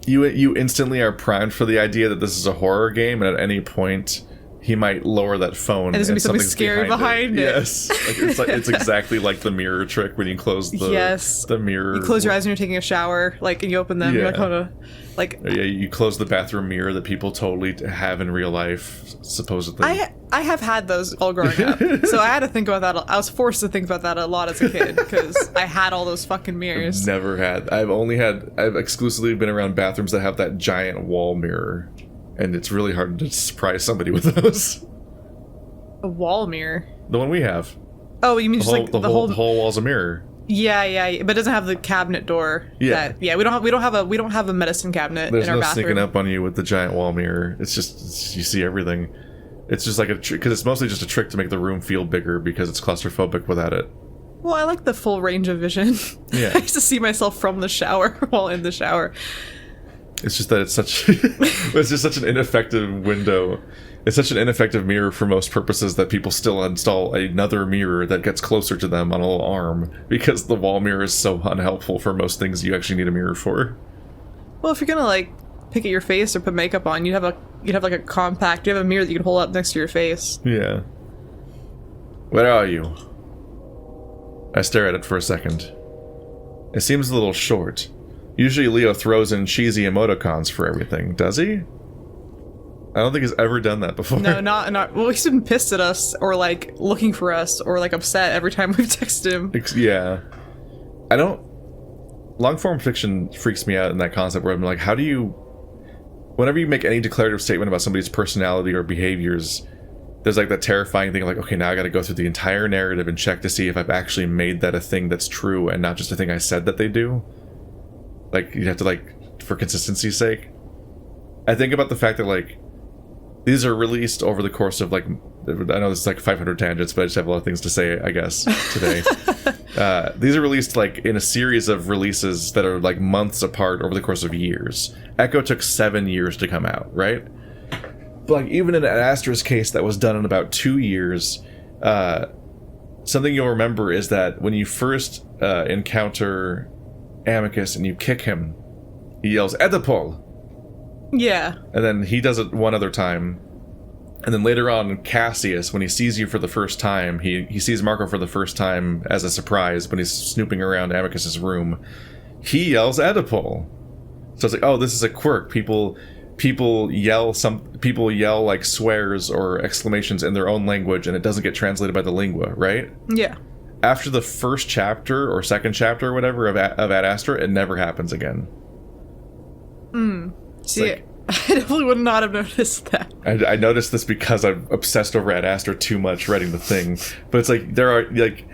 You instantly are primed for the idea that this is a horror game, and at any point he might lower that phone and there's gonna be something something's scary behind it. Yes, it's exactly like the mirror trick when you close the mirror. You close your eyes when you're taking a shower, like, and you open them. Yeah. You're like, oh, like, yeah, you close the bathroom mirror that people totally have in real life, supposedly. I have had those all growing up, so I had to think about that. I was forced to think about that a lot as a kid because I had all those fucking mirrors. Never had. I've exclusively been around bathrooms that have that giant wall mirror, and it's really hard to surprise somebody with those. A wall mirror. The one we have. Oh, you mean The whole wall's a mirror. Yeah, but it doesn't have the cabinet door. Yeah. We don't have a medicine cabinet There's in our no bathroom. sneaking up on you with the giant wall mirror. You see everything. It's just like a trick, because it's mostly just a trick to make the room feel bigger because it's claustrophobic without it. Well, I like the full range of vision. Yeah. I used to see myself from the shower while in the shower. It's just that it's just such an ineffective window. It's such an ineffective mirror for most purposes that people still install another mirror that gets closer to them on a little arm because the wall mirror is so unhelpful for most things you actually need a mirror for. Well, if you're gonna like pick at your face or put makeup on, you'd have like a compact. You have a mirror that you can hold up next to your face. Yeah. Where are you? I stare at it for a second. It seems a little short. Usually Leo throws in cheesy emoticons for everything, does he? I don't think he's ever done that before. No, not. Well, he's been pissed at us, or like looking for us, or like upset every time we've texted him. Yeah. I don't... Long-form fiction freaks me out in that concept where I'm like, how do you... Whenever you make any declarative statement about somebody's personality or behaviors, there's like that terrifying thing of like, okay, now I gotta go through the entire narrative and check to see if I've actually made that a thing that's true and not just a thing I said that they do. Like, you have to, like, for consistency's sake. I think about the fact that, like, these are released over the course of, like, I know this is like 500 tangents, but I just have a lot of things to say, I guess, today. These are released, like, in a series of releases that are, like, months apart over the course of years. Echo took 7 years to come out, right? But, like, even in Ad Astra's case that was done in about 2 years, something you'll remember is that when you first encounter Amicus and you kick him, he yells, Oedipal! Yeah. And then he does it one other time. And then later on, Cassius, when he sees you for the first time, he sees Marco for the first time as a surprise when he's snooping around Amicus's room. He yells Oedipal. So it's like, oh, this is a quirk. People yell like swears or exclamations in their own language, and it doesn't get translated by the lingua, right? Yeah. After the first chapter or second chapter or whatever of Ad Astra, it never happens again. See, like, I definitely would not have noticed that. I noticed this because I'm obsessed over Ad Astra too much writing the thing. But it's like, there are, like,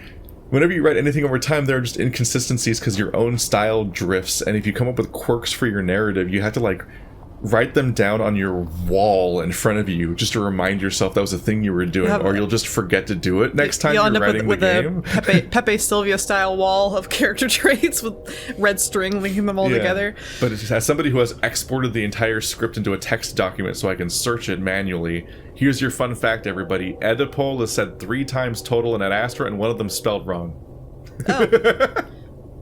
whenever you write anything over time, there are just inconsistencies because your own style drifts. And if you come up with quirks for your narrative, you have to, like, write them down on your wall in front of you just to remind yourself that was a thing you were doing, or you'll just forget to do it next time you're writing the game. A Pepe Sylvia style wall of character traits with red string linking them all together. But as somebody who has exported the entire script into a text document so I can search it manually, here's your fun fact, everybody. Oedipal is said 3 times total in Ad Astra, and one of them spelled wrong. Oh.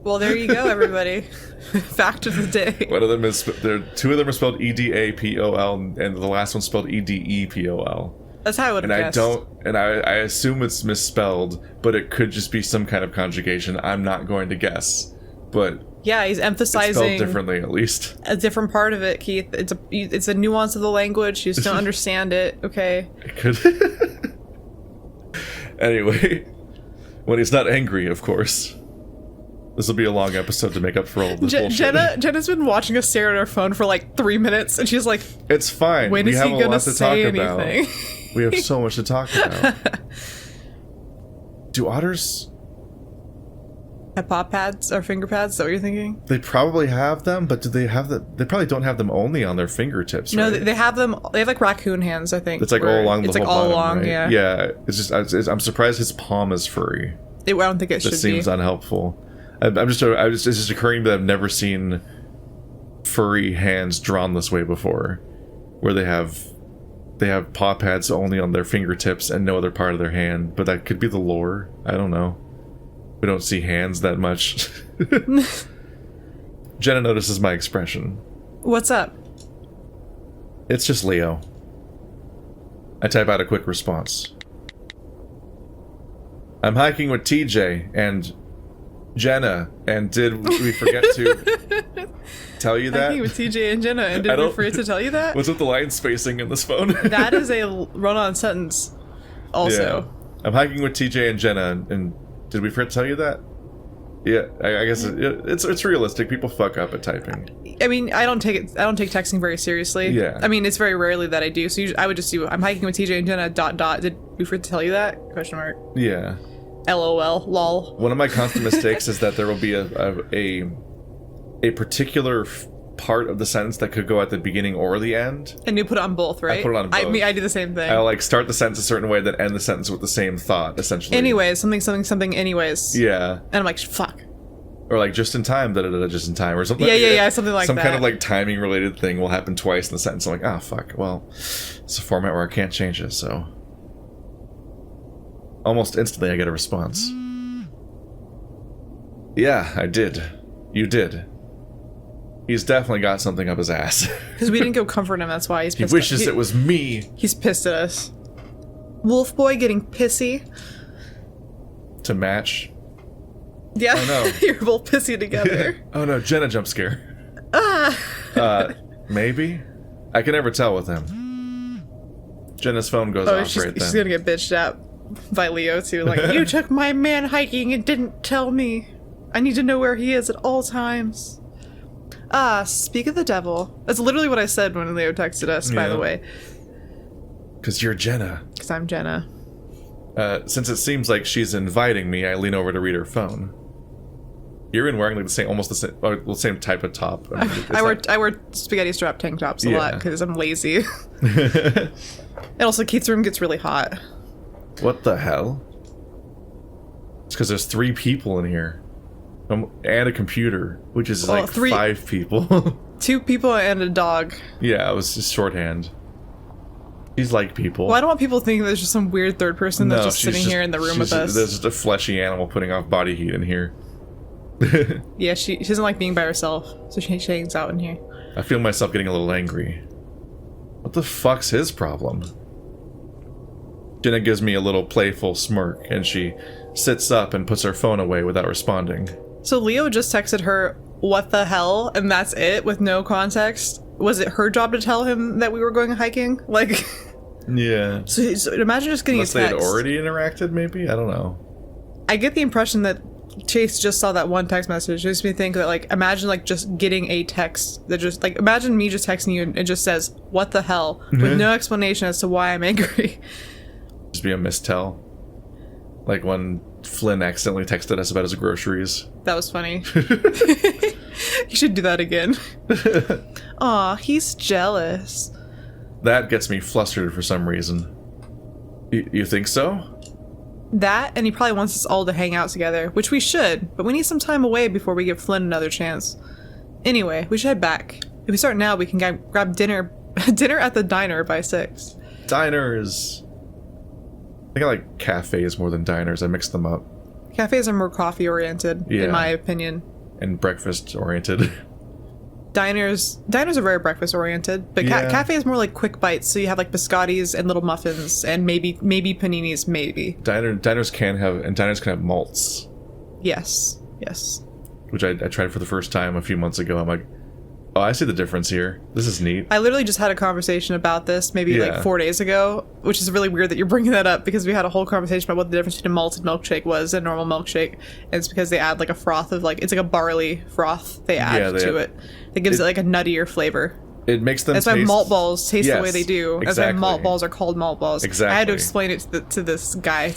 Well, there you go, everybody. Fact of the day. One of them is, 2 of them are spelled E-D-A-P-O-L, and the last one's spelled E-D-E-P-O-L. That's how I would have guessed. I assume it's misspelled, but it could just be some kind of conjugation. I'm not going to guess, but yeah, he's emphasizing it's spelled differently, at least. A different part of it, Keith. It's a nuance of the language. You just don't understand it. Okay. It could. Anyway, when he's not angry, of course. This will be a long episode to make up for all this bullshit. Jenna's been watching us stare at our phone for like 3 minutes, and she's like, "It's fine. When is he gonna say anything?" We have so much to talk about. Do otters have paw pads or finger pads? Is that what you're thinking? They probably have them, but do they have the? They probably don't have them only on their fingertips. No, right? they have them. They have like raccoon hands, I think. It's like all along the It's whole like all bottom, along, right? yeah. Yeah, it's just I'm surprised his palm is furry. I don't think it should be. That seems unhelpful. It's just occurring that I've never seen furry hands drawn this way before, where they have paw pads only on their fingertips and no other part of their hand. But that could be the lore. I don't know. We don't see hands that much. Jenna notices my expression. What's up? It's just Leo. I type out a quick response. I'm hiking with TJ and Jenna, and did we forget to tell you that? Hiking with TJ and Jenna, and did we forget to tell you that? What's with the line spacing in this phone? That is a run-on sentence. Also. Yeah. I'm hiking with TJ and Jenna, and did we forget to tell you that? Yeah, I guess it's realistic. People fuck up at typing. I mean, I don't take texting very seriously. Yeah. I mean, it's very rarely that I do. So usually, I would just do. I'm hiking with TJ and Jenna. ... Did we forget to tell you that? Question mark. Yeah. LOL. Lol. One of my constant mistakes is that there will be a particular part of the sentence that could go at the beginning or the end. And you put it on both, right? I put it on both. I do the same thing. I'll like start the sentence a certain way, then end the sentence with the same thought, essentially. Anyways, something. Anyways. Yeah. And I'm like, fuck. Or like just in time, just in time, or something. Yeah, something like that. Some kind of like timing related thing will happen twice in the sentence. I'm like, ah, fuck. Well, it's a format where I can't change it, so. Almost instantly, I get a response. Yeah, I did. You did. He's definitely got something up his ass. Because we didn't go comfort him, that's why he's pissed. He wishes it was me. He's pissed at us. Wolf boy getting pissy. To match. Yeah, oh, no. You're both pissy together. Oh no, Jenna jump scare. Maybe? I can never tell with him. Jenna's phone goes off right then. She's gonna get bitched at by Leo too. Like, you took my man hiking and didn't tell me. I need to know where he is at all times. Speak of the devil. That's literally what I said when Leo texted us, by the way. Because you're Jenna. Because I'm Jenna. Since it seems like she's inviting me, I lean over to read her phone. You're in wearing like the same type of top. I wear spaghetti strap tank tops a lot because I'm lazy. And also Keith's room gets really hot. What the hell? It's because there's 3 people in here. And a computer, which is like 5 people. 2 people and a dog. Yeah, it was just shorthand. She's like people. Well, I don't want people thinking there's just some weird third person that's just sitting here in the room with us. There's just a fleshy animal putting off body heat in here. Yeah, she doesn't like being by herself, so she hangs out in here. I feel myself getting a little angry. What the fuck's his problem? Jenna gives me a little playful smirk, and she sits up and puts her phone away without responding. So Leo just texted her, "What the hell?" and that's it, with no context. Was it her job to tell him that we were going hiking? Like... Yeah. So imagine just getting a text. Unless they had already interacted, maybe? I don't know. I get the impression that Chase just saw that one text message. It makes me think that, like, imagine, like, just getting a text that just, like, imagine me just texting you and it just says, "What the hell?" with no explanation as to why I'm angry. Just be a mistel. Like when Flynn accidentally texted us about his groceries. That was funny. You should do that again. Aw, he's jealous. That gets me flustered for some reason. You think so? That, and he probably wants us all to hang out together, which we should, but we need some time away before we give Flynn another chance. Anyway, we should head back. If we start now, we can grab dinner at the diner by 6. Diners. I think I like cafes more than diners. I mix them up. Cafes are more coffee-oriented, in my opinion. And breakfast-oriented. Diners are very breakfast-oriented, but cafe is more like quick bites, so you have like biscottis and little muffins and maybe paninis, maybe. Diners can have malts. Yes. Which I tried for the first time a few months ago. I'm like, oh, I see the difference here. This is neat. I literally just had a conversation about this maybe like 4 days ago, which is really weird that you're bringing that up because we had a whole conversation about what the difference between a malted milkshake was and a normal milkshake. And it's because they add like a froth of it's like a barley froth they add to it. That gives it like a nuttier flavor. It makes them That's why malt balls taste the way they do. Exactly. That's why malt balls are called malt balls. Exactly. I had to explain it to this guy.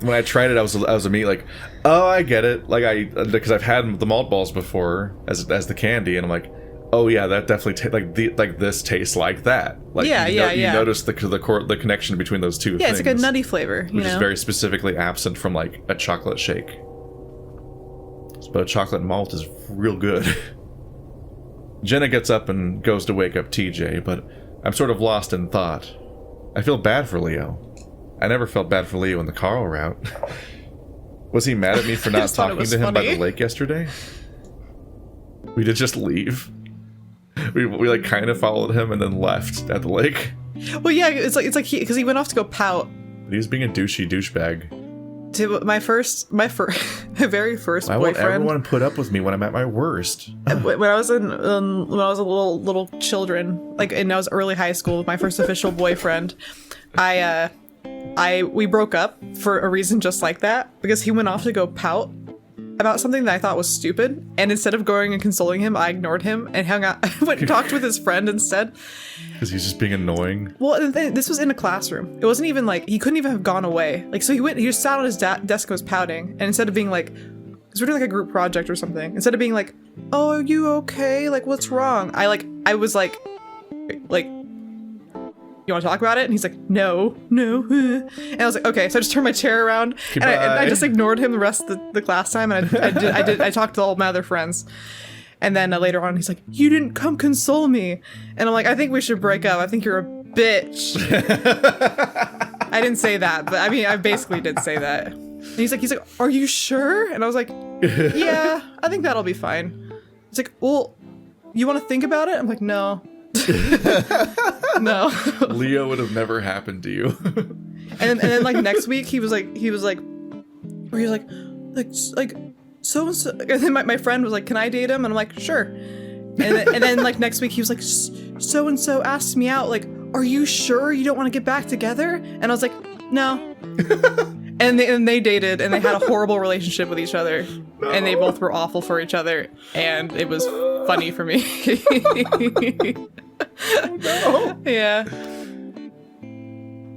When I tried it, I was immediately like, oh, I get it. Because I've had the malt balls before as the candy, and I'm like, oh yeah, that definitely this tastes like that. You notice the connection between those two things. Yeah, it's like a nutty flavor, which is very specifically absent from like a chocolate shake. But a chocolate malt is real good. Jenna gets up and goes to wake up TJ, but I'm sort of lost in thought. I feel bad for Leo. I never felt bad for Leo in the Carl route. Was he mad at me for not talking to him by the lake yesterday? We did just leave. We like kind of followed him and then left at the lake. Well, yeah, it's like because he went off to go pout. He was being a douchebag. To my very first Why won't boyfriend. everyone put up with me when I'm at my worst? When I was a little children, like, and I was early high school, my first official boyfriend, we broke up for a reason just like that, because he went off to go pout about something that I thought was stupid, and instead of going and consoling him, I ignored him and hung out. I went and talked with his friend instead. Because he's just being annoying. Well, this was in a classroom. It wasn't even like, he couldn't even have gone away. Like, so he just sat on his desk and was pouting, and instead of being like, because we're doing like a group project or something, instead of being like, oh, are you okay? Like, what's wrong? I was like, you want to talk about it? And he's like, no. And I was like, okay. So I just turned my chair around and I just ignored him the rest of the class time. And I talked to all my other friends. And then later on, he's like, you didn't come console me. And I'm like, I think we should break up. I think you're a bitch. I didn't say that, but I mean, I basically did say that. And he's like, are you sure? And I was like, yeah, I think that'll be fine. He's like, well, you want to think about it? I'm like, no. No. Leo would have never happened to you. and then like next week he was like so and so, and then my friend was like, can I date him? And I'm like, sure. And then like next week he was like, so and so asked me out, like, are you sure you don't want to get back together? And I was like, no. and they dated, and they had a horrible relationship with each other. No. And they both were awful for each other, and it was funny for me. Oh, no. Yeah.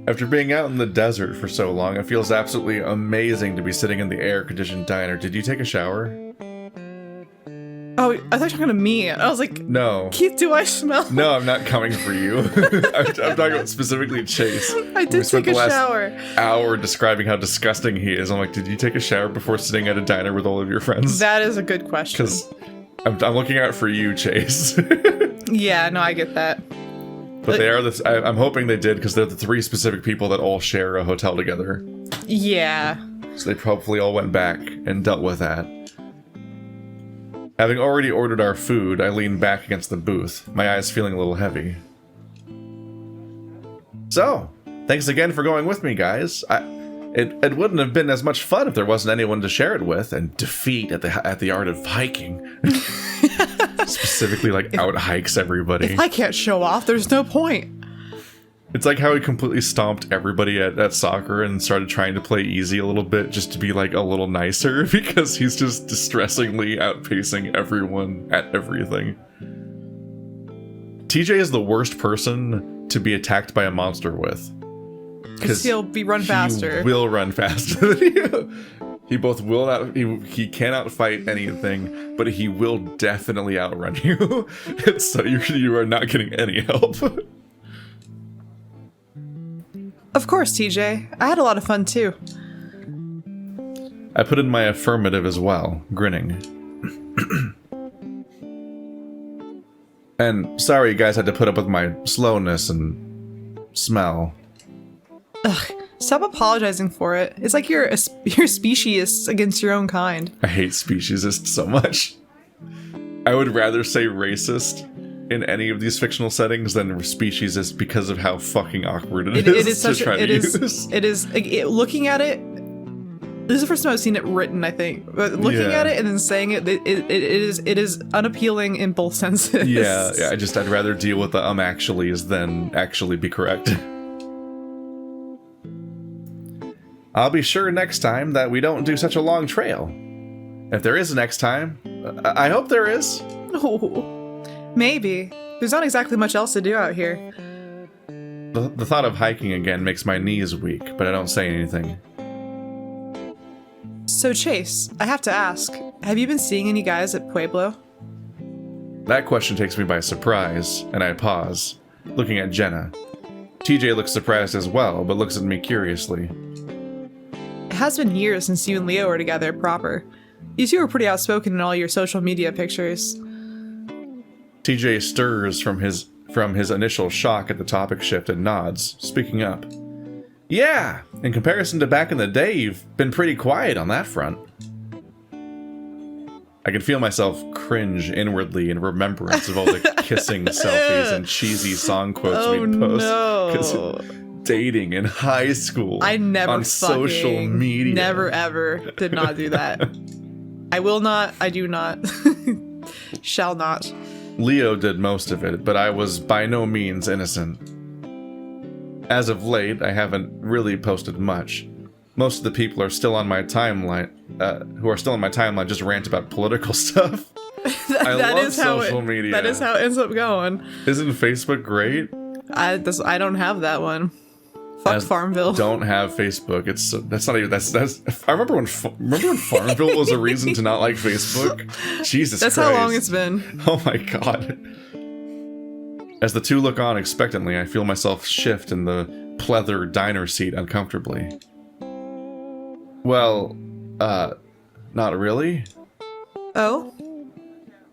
After being out in the desert for so long, it feels absolutely amazing to be sitting in the air-conditioned diner. Did you take a shower? Oh, I thought you were talking to me. I was like, no. Keith, do I smell? No, I'm not coming for you. I'm talking about specifically Chase. I did take a shower. Hour describing how disgusting he is. I'm like, did you take a shower before sitting at a diner with all of your friends? That is a good question. Because I'm looking out for you, Chase. Yeah, no, I get that. But they are I'm hoping they did, because they're the 3 specific people that all share a hotel together. Yeah. So they probably all went back and dealt with that. Having already ordered our food, I lean back against the booth, my eyes feeling a little heavy. So, thanks again for going with me, guys. It wouldn't have been as much fun if there wasn't anyone to share it with and defeat at the art of hiking. Specifically, like, out hikes everybody. If I can't show off, there's no point. It's like how he completely stomped everybody at soccer and started trying to play easy a little bit just to be like a little nicer, because he's just distressingly outpacing everyone at everything. TJ is the worst person to be attacked by a monster with. Because he'll run faster. He will run faster than you. He both will not. He cannot fight anything, but he will definitely outrun you. And so you are not getting any help. Of course, TJ. I had a lot of fun too. I put in my affirmative as well, grinning. And sorry you guys had to put up with my slowness and smell. Ugh, stop apologizing for it. It's like you're speciesist against your own kind. I hate speciesist so much. I would rather say racist in any of these fictional settings than speciesist, because of how fucking awkward it is to try to use. It is, looking at it, this is the first time I've seen it written, I think. But looking at it and then saying it is unappealing in both senses. Yeah, I'd rather deal with the actuallys than actually be correct. I'll be sure next time that we don't do such a long trail. If there is a next time, I hope there is. Oh, maybe. There's not exactly much else to do out here. The thought of hiking again makes my knees weak, but I don't say anything. So Chase, I have to ask, have you been seeing any guys at Pueblo? That question takes me by surprise, and I pause, looking at Jenna. TJ looks surprised as well, but looks at me curiously. It has been years since you and Leo were together proper. You two were pretty outspoken in all your social media pictures. TJ stirs from his initial shock at the topic shift and nods, speaking up. Yeah, in comparison to back in the day, you've been pretty quiet on that front. I can feel myself cringe inwardly in remembrance of all the kissing selfies and cheesy song quotes we'd post. No. Dating in high school. I never on social media. Never ever did not do that. I will not. I do not. Shall not. Leo did most of it, but I was by no means innocent. As of late, I haven't really posted much. Most of the people are still on my timeline, just rant about political stuff. I love social media. That is how it ends up going. Isn't Facebook great? I don't have that one. Fuck Farmville. Don't have Facebook. I remember when Farmville was a reason to not like Facebook. Jesus Christ. That's how long it's been. Oh my god. As the two look on expectantly, I feel myself shift in the pleather diner seat uncomfortably. Well, not really. Oh?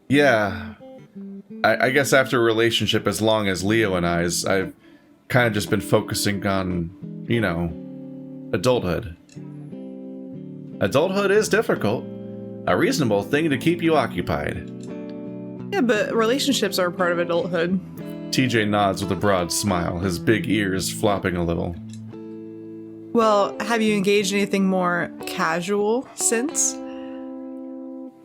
Yeah. I guess after a relationship as long as Leo and I's, I've kind of just been focusing on, adulthood. Adulthood is difficult. A reasonable thing to keep you occupied. Yeah, but relationships are a part of adulthood. TJ nods with a broad smile, his big ears flopping a little. Well, have you engaged in anything more casual since?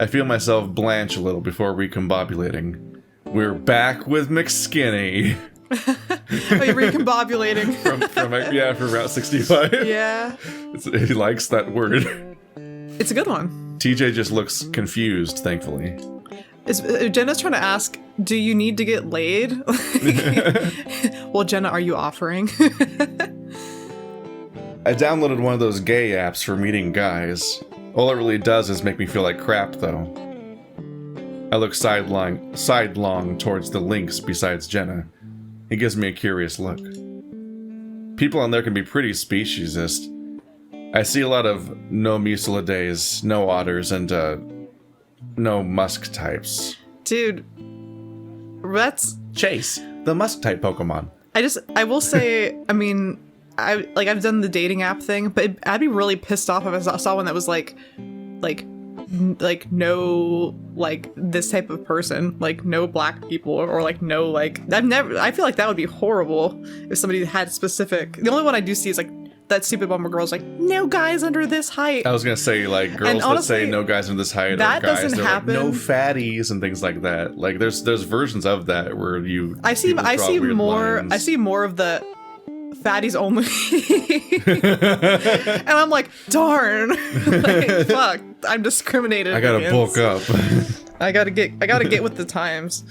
I feel myself blanch a little before recombobulating. We're back with McSkinny. Oh, you're recombobulating. from Route 65. Yeah. He likes that word. It's a good one. TJ just looks confused, thankfully. Jenna's trying to ask, do you need to get laid? Well, Jenna, are you offering? I downloaded one of those gay apps for meeting guys. All it really does is make me feel like crap, though. I look sidelong towards the links besides Jenna. He gives me a curious look. People on there can be pretty speciesist. I see a lot of no Mucilades, no otters, and no Musk-Types. Dude, that's... Chase, the Musk-type Pokemon. I will say, I mean, I've done the dating app thing, but I'd be really pissed off if I saw one that was like no, like, this type of person, like no black people, or like no, like, I feel like that would be horrible if somebody had specific. The only one I do see is like that stupid one where girls like, no guys under this height. I was gonna say, like, girls honestly, that say no guys under this height, that or guys doesn't happen. Like, no fatties and things like that. Like, there's versions of that where I see more of the fatties only. And I'm like, darn. Like, fuck, I'm discriminated I gotta against. bulk up. I gotta get with the times.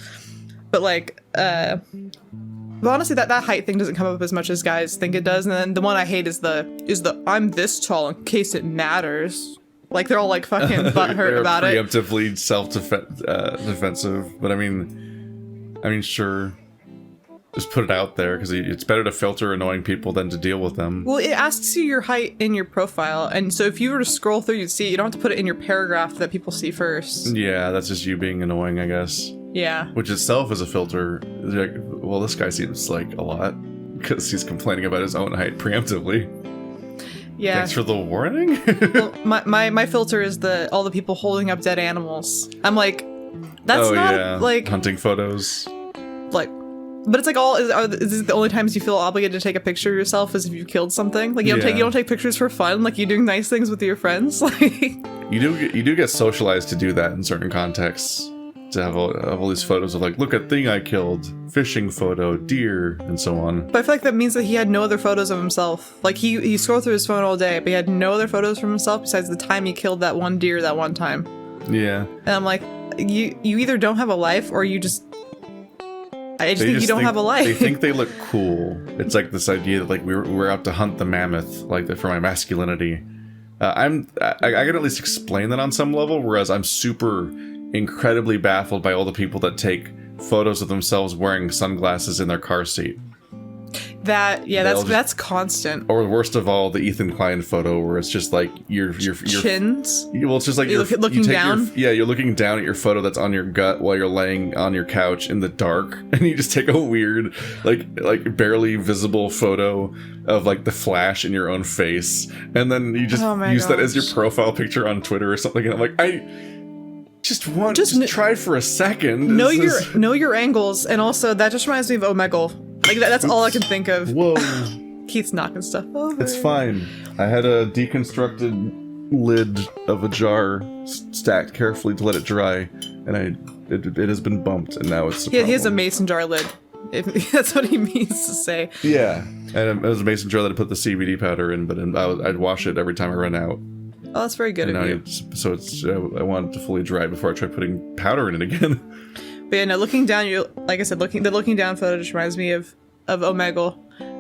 But like, but honestly, that height thing doesn't come up as much as guys think it does. And then the one I hate is the I'm this tall in case it matters. Like, they're all like fucking butthurt about it. Preemptively defensive. But I mean, sure. Just put it out there, because it's better to filter annoying people than to deal with them. Well, it asks you your height in your profile, and so if you were to scroll through, you'd see it. You don't have to put it in your paragraph that people see first. Yeah, that's just you being annoying, I guess. Yeah. Which itself is a filter. Like, well, this guy seems like a lot, because he's complaining about his own height preemptively. Yeah. Thanks for the warning. Well, my filter is all the people holding up dead animals. I'm like, that's like hunting photos. Like. But it's like is this the only times you feel obligated to take a picture of yourself is if you've killed something? Like, you don't take pictures for fun, like you doing nice things with your friends? Like, you do get socialized to do that in certain contexts. To have all these photos of, like, look at thing I killed, fishing photo, deer, and so on. But I feel like that means that he had no other photos of himself. Like, he scrolled through his phone all day, but he had no other photos from himself besides the time he killed that one deer that one time. Yeah. And I'm like, you either don't have a life, or you just... I just think you don't have a life. They think they look cool. It's like this idea that, like, we're out to hunt the mammoth, like, for my masculinity. I can at least explain that on some level, whereas I'm super incredibly baffled by all the people that take photos of themselves wearing sunglasses in their car seat. That's constant. Or worst of all, the Ethan Klein photo where it's just like your chins. Well, it's just like you're looking down. You're looking down at your photo that's on your gut while you're laying on your couch in the dark, and you just take a weird, like barely visible photo of, like, the flash in your own face, and then you just use that as your profile picture on Twitter or something. And I'm like, Just try for a second. Know your angles, and also that just reminds me of Omegle. Like that's all I can think of. Whoa. Keith's knocking stuff over. It's fine. I had a deconstructed lid of a jar stacked carefully to let it dry, and it has been bumped, and now it's. He has a mason jar lid. If that's what he means to say. Yeah, and it was a mason jar that I put the CBD powder in, but I'd wash it every time I run out. Oh, that's very good of you. I want it to fully dry before I try putting powder in it again. But yeah, no, looking down, like I said, the looking down photo just reminds me of Omegle.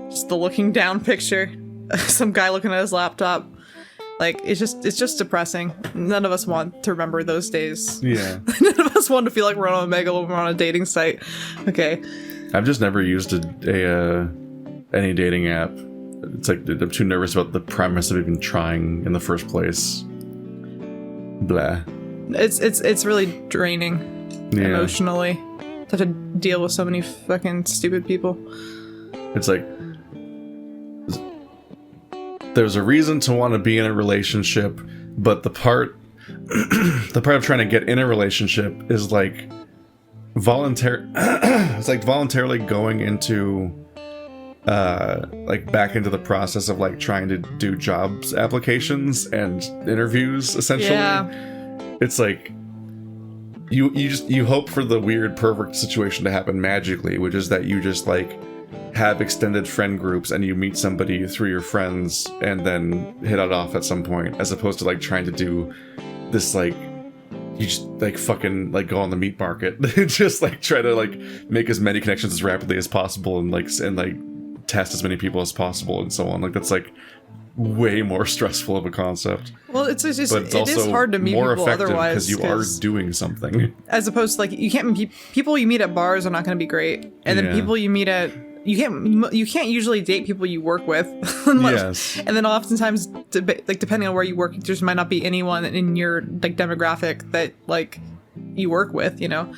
Just the looking down picture. Some guy looking at his laptop. Like, it's just depressing. None of us want to remember those days. Yeah. None of us want to feel like we're on Omegle when we're on a dating site. Okay. I've just never used any dating app. It's like I'm too nervous about the premise of even trying in the first place. Blah. It's really draining emotionally to have to deal with so many fucking stupid people. It's like there's a reason to want to be in a relationship, but the part of trying to get in a relationship is like it's like voluntarily going into like back into the process of like trying to do jobs applications and interviews essentially. Yeah. It's like you hope for the weird perfect situation to happen magically, which is that you just like have extended friend groups and you meet somebody through your friends and then hit it off at some point, as opposed to like trying to do this like you just like fucking like go on the meat market just like try to like make as many connections as rapidly as possible and like test as many people as possible and so on. Like that's like way more stressful of a concept. Well, it is also hard to meet more people effective otherwise because you are doing something. As opposed to like you can't people you meet at bars are not going to be great, and then people you meet at you can't usually date people you work with. Yes. And then oftentimes like depending on where you work, there might not be anyone in your like demographic that like you work with, you know.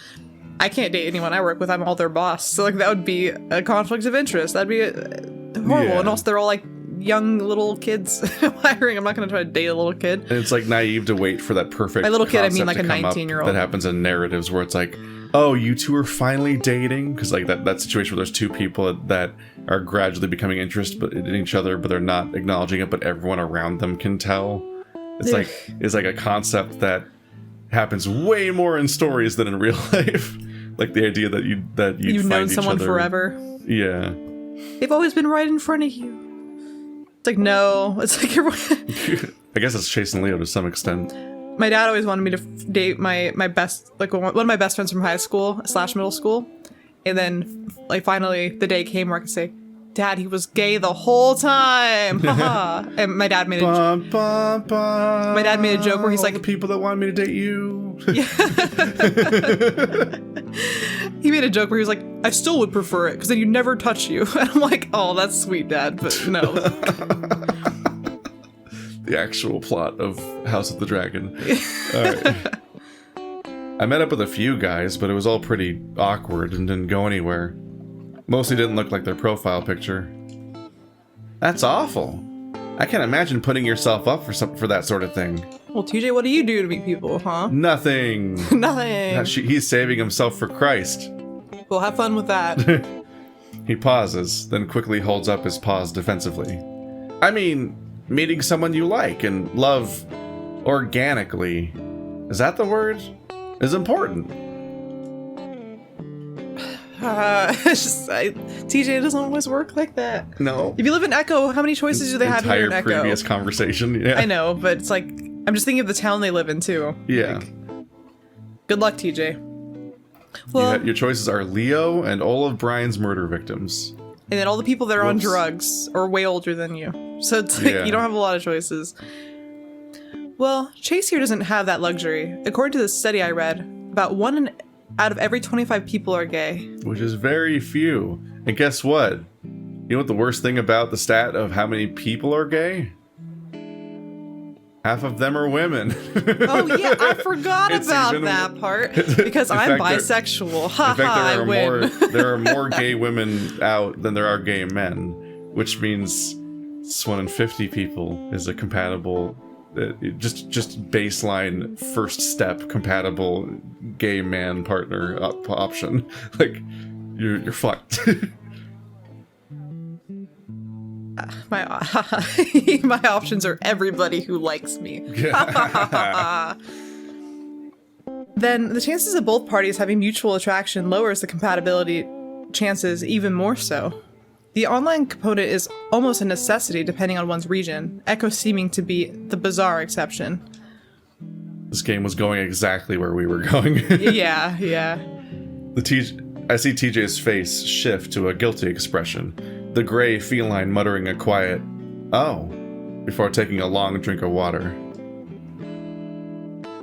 I can't date anyone I work with. I'm all their boss. So like that would be a conflict of interest. That'd be horrible. Yeah. And also they're all like young little kids. I'm not going to try to date a little kid. And it's like naive to wait for that perfect By little kid, I mean like a concept to come up 19-year-old. that happens in narratives where it's like, oh, you two are finally dating? Because like that situation where there's two people that are gradually becoming interested in each other, but they're not acknowledging it, but everyone around them can tell. It's like a concept that happens way more in stories than in real life. Like the idea that you've known someone forever. Yeah. They've always been right in front of you. It's like, no. It's like I guess it's Chase and Leo to some extent. My dad always wanted me to date my best, like one of my best friends from high school / middle school. And then like finally the day came where I could say, Dad, he was gay the whole time. And my dad made a joke where he's like, the people that wanted me to date you. He made a joke where he was like, I still would prefer it because then you'd never touch you. And I'm like, oh, that's sweet, Dad, but no. The actual plot of House of the Dragon. All right. I met up with a few guys, but it was all pretty awkward and didn't go anywhere. Mostly didn't look like their profile picture. That's awful. I can't imagine putting yourself up for that sort of thing. Well, TJ, what do you do to meet people, huh? Nothing. Nothing. He's saving himself for Christ. Well, have fun with that. He pauses, then quickly holds up his paws defensively. I mean, meeting someone you like and love organically, is that the word? Is important. TJ, it doesn't always work like that. No. If you live in Echo, how many choices do they have here in Echo? Entire previous conversation, yeah. I know, but it's like, I'm just thinking of the town they live in, too. Yeah. Like, good luck, TJ. Well, your choices are Leo and all of Brian's murder victims. And then all the people that are on drugs or way older than you. So it's like, you don't have a lot of choices. Well, Chase here doesn't have that luxury. According to this study I read, about 1 out of every 25 people are gay. Which is very few. And guess what? You know what the worst thing about the stat of how many people are gay? Half of them are women. Oh yeah, I forgot about that part because I'm bisexual. Ha ha, I win. There are more gay women out than there are gay men, which means 1 in 50 people is just baseline first step compatible gay man partner option. Like, you're fucked. My my options are everybody who likes me. Then the chances of both parties having mutual attraction lowers the compatibility chances even more so. The online component is almost a necessity depending on one's region, Echo seeming to be the bizarre exception. This game was going exactly where we were going. Yeah. I see TJ's face shift to a guilty expression, the gray feline muttering a quiet, "Oh," before taking a long drink of water.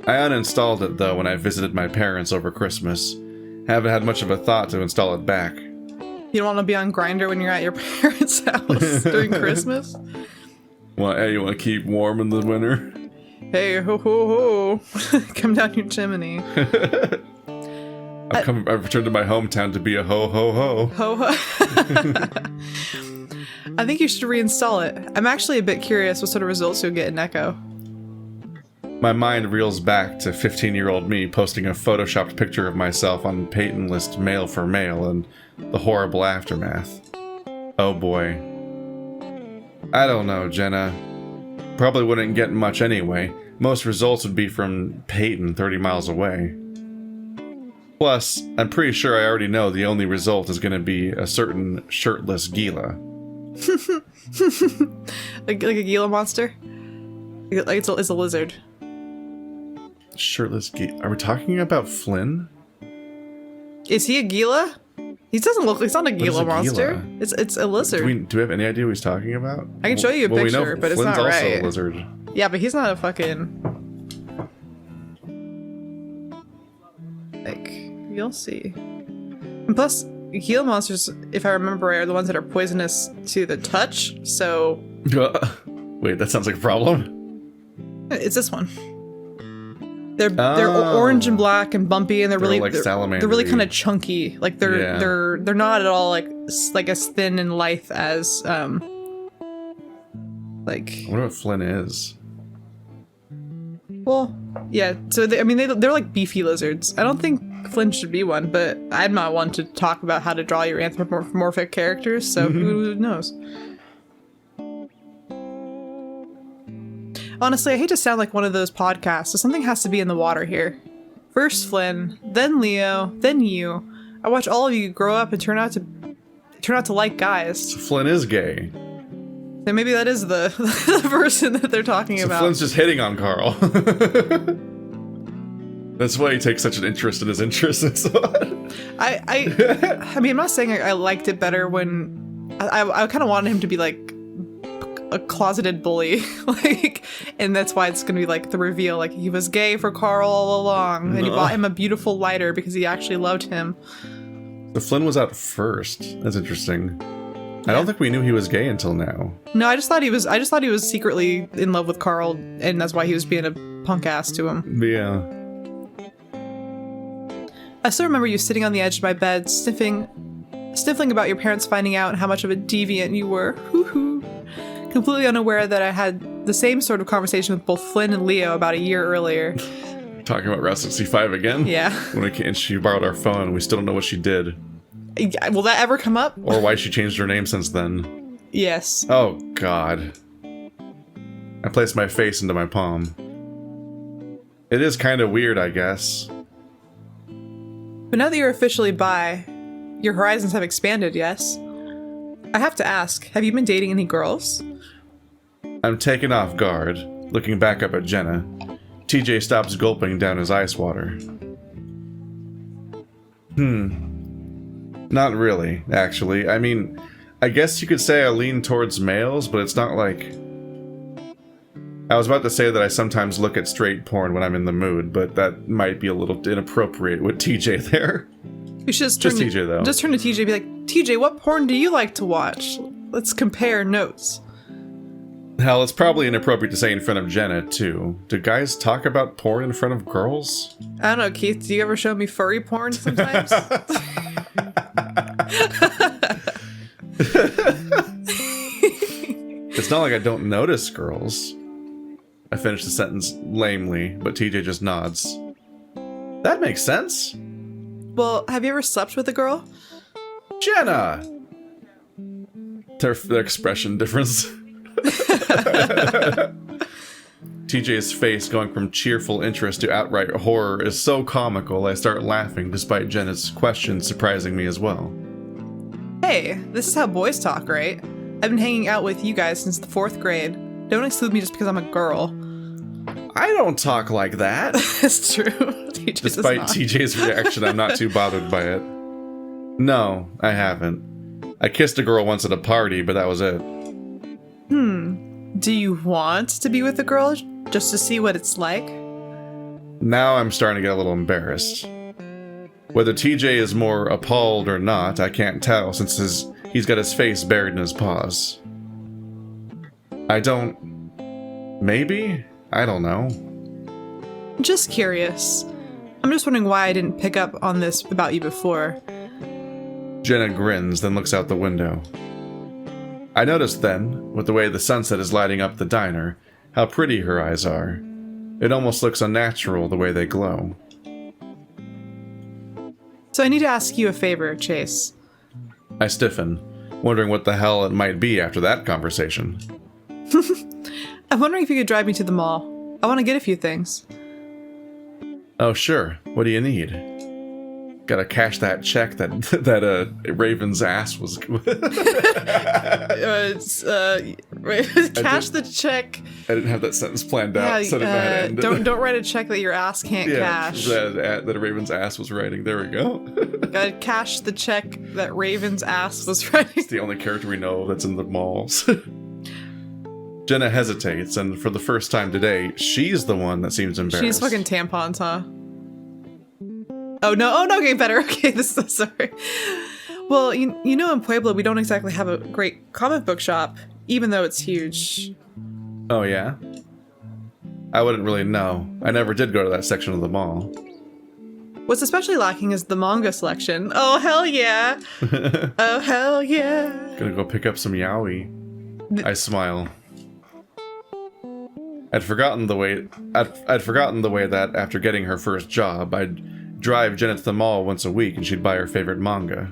I uninstalled it, though, when I visited my parents over Christmas. Haven't had much of a thought to install it back. You don't want to be on Grindr when you're at your parents' house during Christmas? Well, you want to keep warm in the winter? Hey, ho ho ho. Come down your chimney. I've returned to my hometown to be a ho ho ho. Ho ho. I think you should reinstall it. I'm actually a bit curious what sort of results you'll get in Echo. My mind reels back to 15-year-old me posting a photoshopped picture of myself on Peyton List Mail for Mail and the horrible aftermath. Oh boy. I don't know, Jenna. Probably wouldn't get much anyway. Most results would be from Peyton 30 miles away. Plus, I'm pretty sure I already know the only result is going to be a certain shirtless Gila. like a Gila monster? Like it's a lizard. Shirtless Gila. Are we talking about Flynn? Is he a Gila? He doesn't look. He's not a Gila monster. It's a lizard. Do we have any idea what he's talking about? I can show you a picture, we know but Flynn's it's not also right. A lizard. Yeah, but he's not a fucking. Like, you'll see. And plus, Gila monsters, if I remember right, are the ones that are poisonous to the touch. So. Wait, that sounds like a problem. It's this one. They're orange and black and bumpy, and they're really like salamanders. They're really kind of chunky. Like they're not at all like as thin and lithe as like. I wonder what Flynn is. Well, yeah. So they're like beefy lizards. I don't think Flynn should be one, but I'm not one to talk about how to draw your anthropomorphic characters. So who knows? Honestly, I hate to sound like one of those podcasts, so something has to be in the water here. First Flynn, then Leo, then you. I watch all of you grow up and turn out to like guys. So Flynn is gay. Then maybe that is the person that they're talking about. Flynn's just hitting on Carl. That's why he takes such an interest in his interests and so on. I mean, I'm not saying I liked it better when I kind of wanted him to be like a closeted bully, like, and that's why it's gonna be like the reveal, like he was gay for Carl all along, and he bought him a beautiful lighter because he actually loved him. So Flynn was out first. That's interesting. I don't think we knew he was gay until now. No, I just thought he was secretly in love with Carl, and that's why he was being a punk ass to him. Yeah. I still remember you sitting on the edge of my bed, sniffling about your parents finding out how much of a deviant you were. Hoo-hoo. Completely unaware that I had the same sort of conversation with both Flynn and Leo about a year earlier. Talking about Route 65 again? Yeah. And she borrowed our phone, and we still don't know what she did. Will that ever come up? Or why she changed her name since then. Yes. Oh, God. I placed my face into my palm. It is kind of weird, I guess. But now that you're officially bi, your horizons have expanded, yes? I have to ask, have you been dating any girls? I'm taken off guard, looking back up at Jenna. TJ stops gulping down his ice water. Not really, actually. I mean, I guess you could say I lean towards males, but it's not like... I was about to say that I sometimes look at straight porn when I'm in the mood, but that might be a little inappropriate with TJ there. You should just TJ, though. Just turn to TJ and be like, TJ, what porn do you like to watch? Let's compare notes. Hell, it's probably inappropriate to say in front of Jenna, too. Do guys talk about porn in front of girls? I don't know, Keith, do you ever show me furry porn sometimes? It's not like I don't notice girls. I finish the sentence lamely, but TJ just nods. That makes sense. Well, have you ever slept with a girl? Jenna! Their expression difference. TJ's face going from cheerful interest to outright horror is so comical I start laughing despite Jenna's question surprising me as well. Hey, this is how boys talk, right? I've been hanging out with you guys since the 4th grade. Don't exclude me just because I'm a girl. I don't talk like that. It's true. TJ Despite TJ's reaction, I'm not too bothered by it. No, I haven't. I kissed a girl once at a party, but that was it. Do you want to be with a girl just to see what it's like? Now I'm starting to get a little embarrassed. Whether TJ is more appalled or not, I can't tell since he's got his face buried in his paws. Maybe? I don't know. Just curious. I'm just wondering why I didn't pick up on this about you before. Jenna grins, then looks out the window. I noticed then, with the way the sunset is lighting up the diner, how pretty her eyes are. It almost looks unnatural the way they glow. So I need to ask you a favor, Chase. I stiffen, wondering what the hell it might be after that conversation. I'm wondering if you could drive me to the mall. I want to get a few things. Oh, sure. What do you need? Gotta cash that check that Raven's ass was... Cash the check. I didn't have that sentence planned out, so I didn't know how to end it. Don't write a check that your ass can't cash. That Raven's ass was writing. There we go. Gotta cash the check that Raven's ass was writing. It's the only character we know that's in the malls. Jenna hesitates, and for the first time today, she's the one that seems embarrassed. She's fucking tampons, huh? Oh no, okay, better. Okay, this is sorry. Well, you know in Puebla we don't exactly have a great comic book shop, even though it's huge. Oh yeah? I wouldn't really know. I never did go to that section of the mall. What's especially lacking is the manga selection. Oh hell yeah! Oh hell yeah! Gonna go pick up some yaoi. I smile. I'd forgotten the way that after getting her first job, I'd drive Jenna to the mall once a week and she'd buy her favorite manga.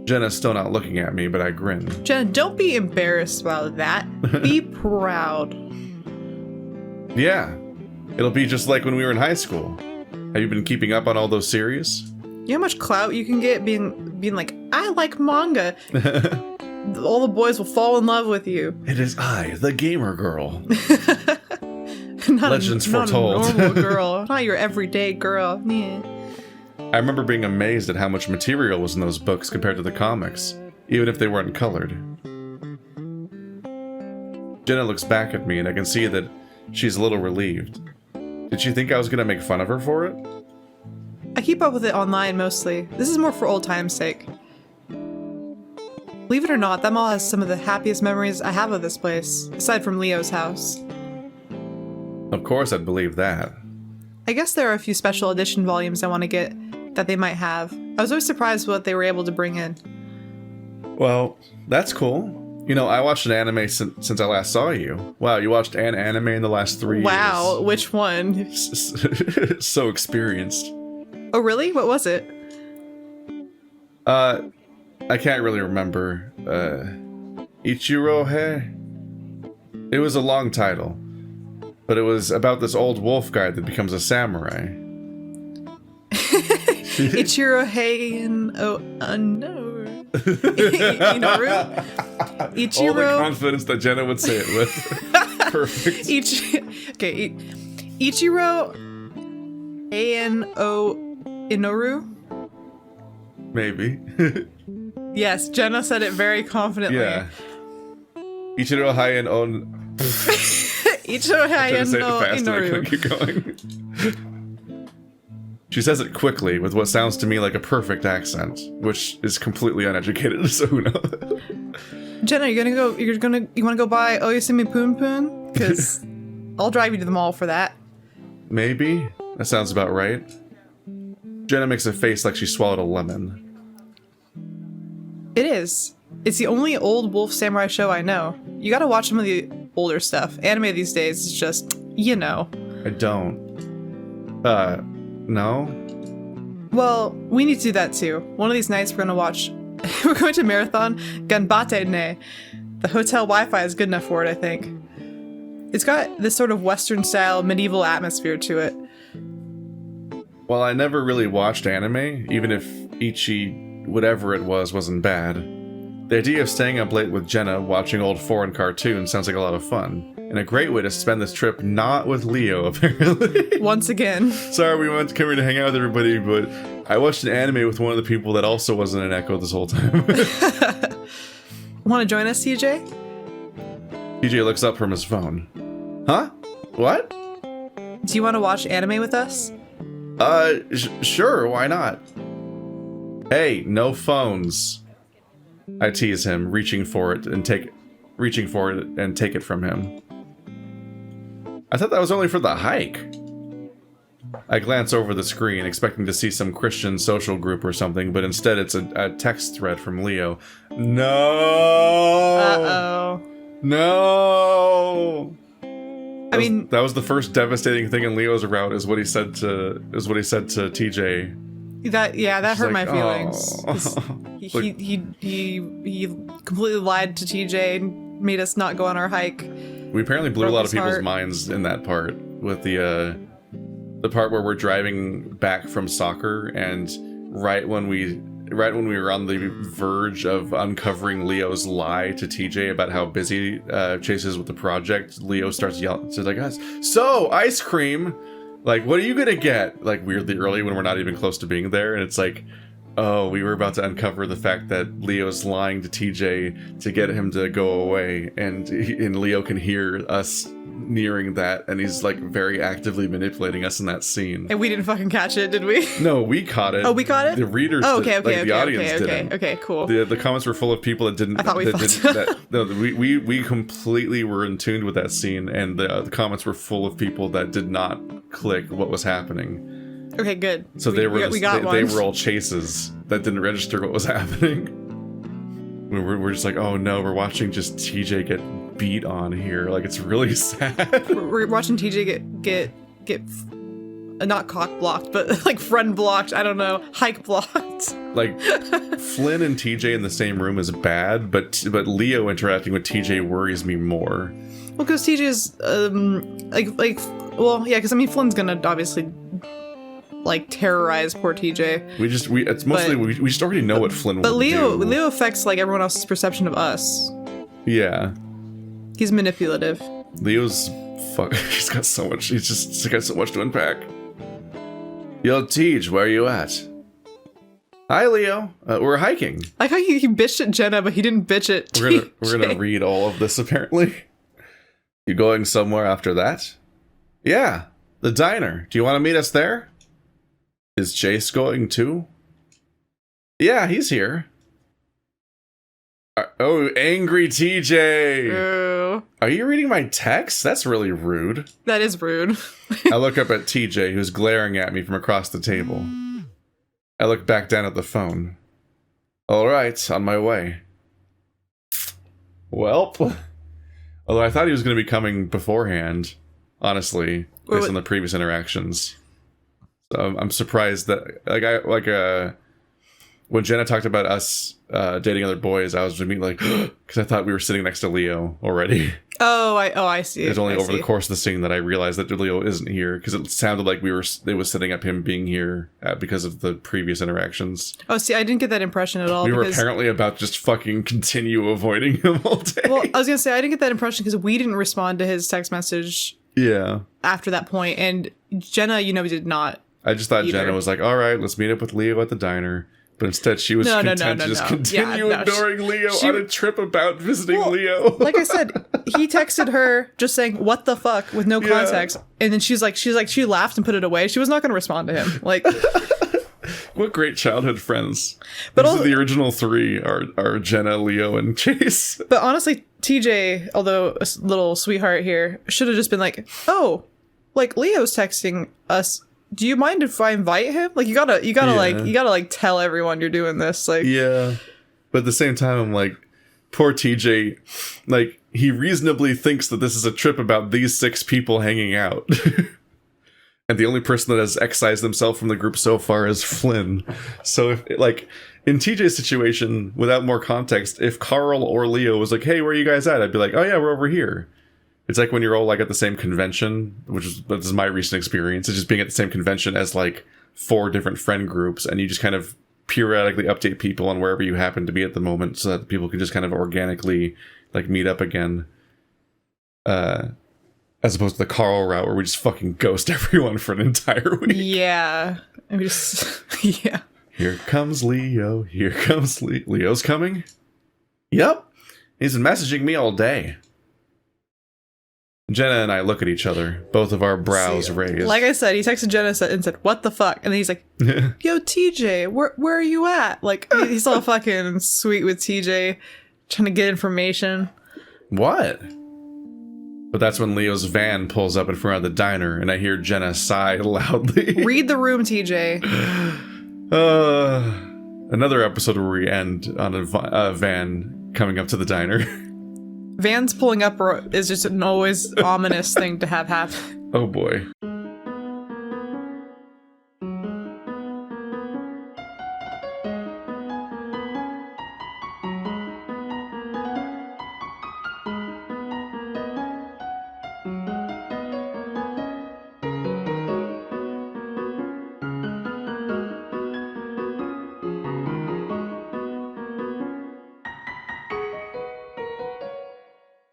Jenna's still not looking at me, but I grin. Jenna, don't be embarrassed about that. Be proud. Yeah. It'll be just like when we were in high school. Have you been keeping up on all those series? You know how much clout you can get being like, I like manga. All the boys will fall in love with you. It is I, the gamer girl. Not Legends foretold. Not a normal girl. Not your everyday girl. Yeah. I remember being amazed at how much material was in those books compared to the comics, even if they weren't colored. Jenna looks back at me and I can see that she's a little relieved. Did she think I was going to make fun of her for it? I keep up with it online mostly. This is more for old time's sake. Believe it or not, that mall has some of the happiest memories I have of this place, aside from Leo's house. Of course I'd believe that. I guess there are a few special edition volumes I want to get that they might have. I was always surprised what they were able to bring in. Well, that's cool. You know, I watched an anime since I last saw you. Wow, you watched an anime in the last 3 years. Wow, which one? So experienced. Oh really? What was it? I can't really remember. Ichiro He? It was a long title. But it was about this old wolf guy that becomes a samurai. Ichiro Heian no. Inoru? Ichiro. All the confidence that Jenna would say it with. Perfect. Ichiro Inoru? Maybe. Yes, Jenna said it very confidently. Yeah. Ichiro Heian Ichiro Heian no Inoru. Keep going. She says it quickly with what sounds to me like a perfect accent, which is completely uneducated, so who knows? Jenna, you want to go buy Oyasumi Poon Poon? Because I'll drive you to the mall for that. Maybe? That sounds about right. Jenna makes a face like she swallowed a lemon. It is. It's the only old wolf samurai show I know. You gotta watch some of the older stuff. Anime these days is just, I don't. No? Well, we need to do that too. One of these nights we're going to marathon Ganbate ne. The hotel Wi-Fi is good enough for it, I think. It's got this sort of Western style medieval atmosphere to it. Well, I never really watched anime, even if Ichi, whatever it was, wasn't bad. The idea of staying up late with Jenna watching old foreign cartoons sounds like a lot of fun. And a great way to spend this trip not with Leo, apparently. Once again. Sorry, we went to come here to hang out with everybody, but I watched an anime with one of the people that also wasn't an Echo this whole time. Want to join us, TJ? TJ looks up from his phone. Huh? What? Do you want to watch anime with us? Sure, why not? Hey, no phones. I tease him, reaching for it and take it from him. I thought that was only for the hike. I glance over the screen, expecting to see some Christian social group or something, but instead it's a text thread from Leo. No! Uh-oh. No! I mean, that was the first devastating thing in Leo's route, is what he said to TJ. That hurt like, my feelings. Oh. He completely lied to TJ and made us not go on our hike. We apparently blew a lot of people's heart. minds in that part, with the part where we're driving back from soccer, and right when we were on the verge of uncovering Leo's lie to TJ about how busy Chase is with the project, Leo starts yelling to the guys, "So, ice cream! Like, what are you gonna get?" Like, weirdly early when we're not even close to being there, and it's like, oh, we were about to uncover the fact that Leo's lying to TJ to get him to go away, and Leo can hear us nearing that, and he's like very actively manipulating us in that scene. And we didn't fucking catch it, did we? No, we caught it. Oh, we caught it? The readers did, the audience didn't. Okay, cool. The comments were full of people that didn't. I thought we we completely were in tune with that scene, and the comments were full of people that did not click what was happening. Okay, good. So they were all chases that didn't register what was happening. We're just like, oh no, we're watching just TJ get beat on here. Like, it's really sad. We're watching TJ get not cock blocked, but like friend blocked. I don't know, hike blocked. Like, Flynn and TJ in the same room is bad, but Leo interacting with TJ worries me more. Well, because TJ's because I mean Flynn's gonna obviously like terrorize poor TJ. We just already know what Flynn will do. But Leo affects like everyone else's perception of us. Yeah. He's manipulative. Leo's he's got so much to unpack. Yo, Tej, where are you at? Hi, Leo. We're hiking. I like how he bitched at Jenna, but he didn't bitch at TJ. We're gonna read all of this, apparently. You going somewhere after that? Yeah, the diner. Do you want to meet us there? Is Chase going too? Yeah, he's here. Oh, angry TJ. Ooh. Are you reading my text? That's really rude. That is rude. I look up at TJ, who's glaring at me from across the table. I look back down at the phone. All right, on my way. Welp. Although I thought he was going to be coming beforehand, honestly, based on the previous interactions. So I'm surprised that, when Jenna talked about us dating other boys, I was just being like, because I thought we were sitting next to Leo already. I see. It was only over the course of the scene that I realized that Leo isn't here, because it sounded like it was setting up him being here because of the previous interactions. Oh, see, I didn't get that impression at all. We were apparently about to just fucking continue avoiding him all day. Well, I was gonna say I didn't get that impression because we didn't respond to his text message. Yeah. After that point, and Jenna, did not. I just thought Jenna was like, all right, let's meet up with Leo at the diner. But instead, she was content to just continue ignoring Leo on a trip about visiting Leo. Like I said, he texted her just saying, what the fuck, with no context. And then she laughed and put it away. She was not going to respond to him. Like, what great childhood friends. But these are the original three are Jenna, Leo, and Chase. But honestly, TJ, although a little sweetheart here, should have just been like, oh, like Leo's texting us. Do you mind if I invite him? Like, you gotta tell everyone you're doing this. Like, yeah. But at the same time, I'm like, poor TJ, like, he reasonably thinks that this is a trip about these 6 people hanging out. And the only person that has excised themselves from the group so far is Flynn. So if, like, in TJ's situation, without more context, if Carl or Leo was like, hey, where are you guys at? I'd be like, oh yeah, we're over here. It's like when you're all like at the same convention, this is my recent experience. It's just being at the same convention as like 4 different friend groups, and you just kind of periodically update people on wherever you happen to be at the moment so that people can just kind of organically like meet up again. As opposed to the Carl route where we just fucking ghost everyone for an entire week. Yeah. I just, yeah. Here comes Leo. Here comes Leo's coming? Yep. He's been messaging me all day. Jenna and I look at each other, both of our brows raised. Like I said, he texted Jenna and said, what the fuck? And then he's like, yo, TJ, where are you at? Like, he's all fucking sweet with TJ, trying to get information. What? But that's when Leo's van pulls up in front of the diner, and I hear Jenna sigh loudly. Read the room, TJ. Another episode where we end on a van coming up to the diner. Vans pulling up is just an always ominous thing to have happen. Oh boy.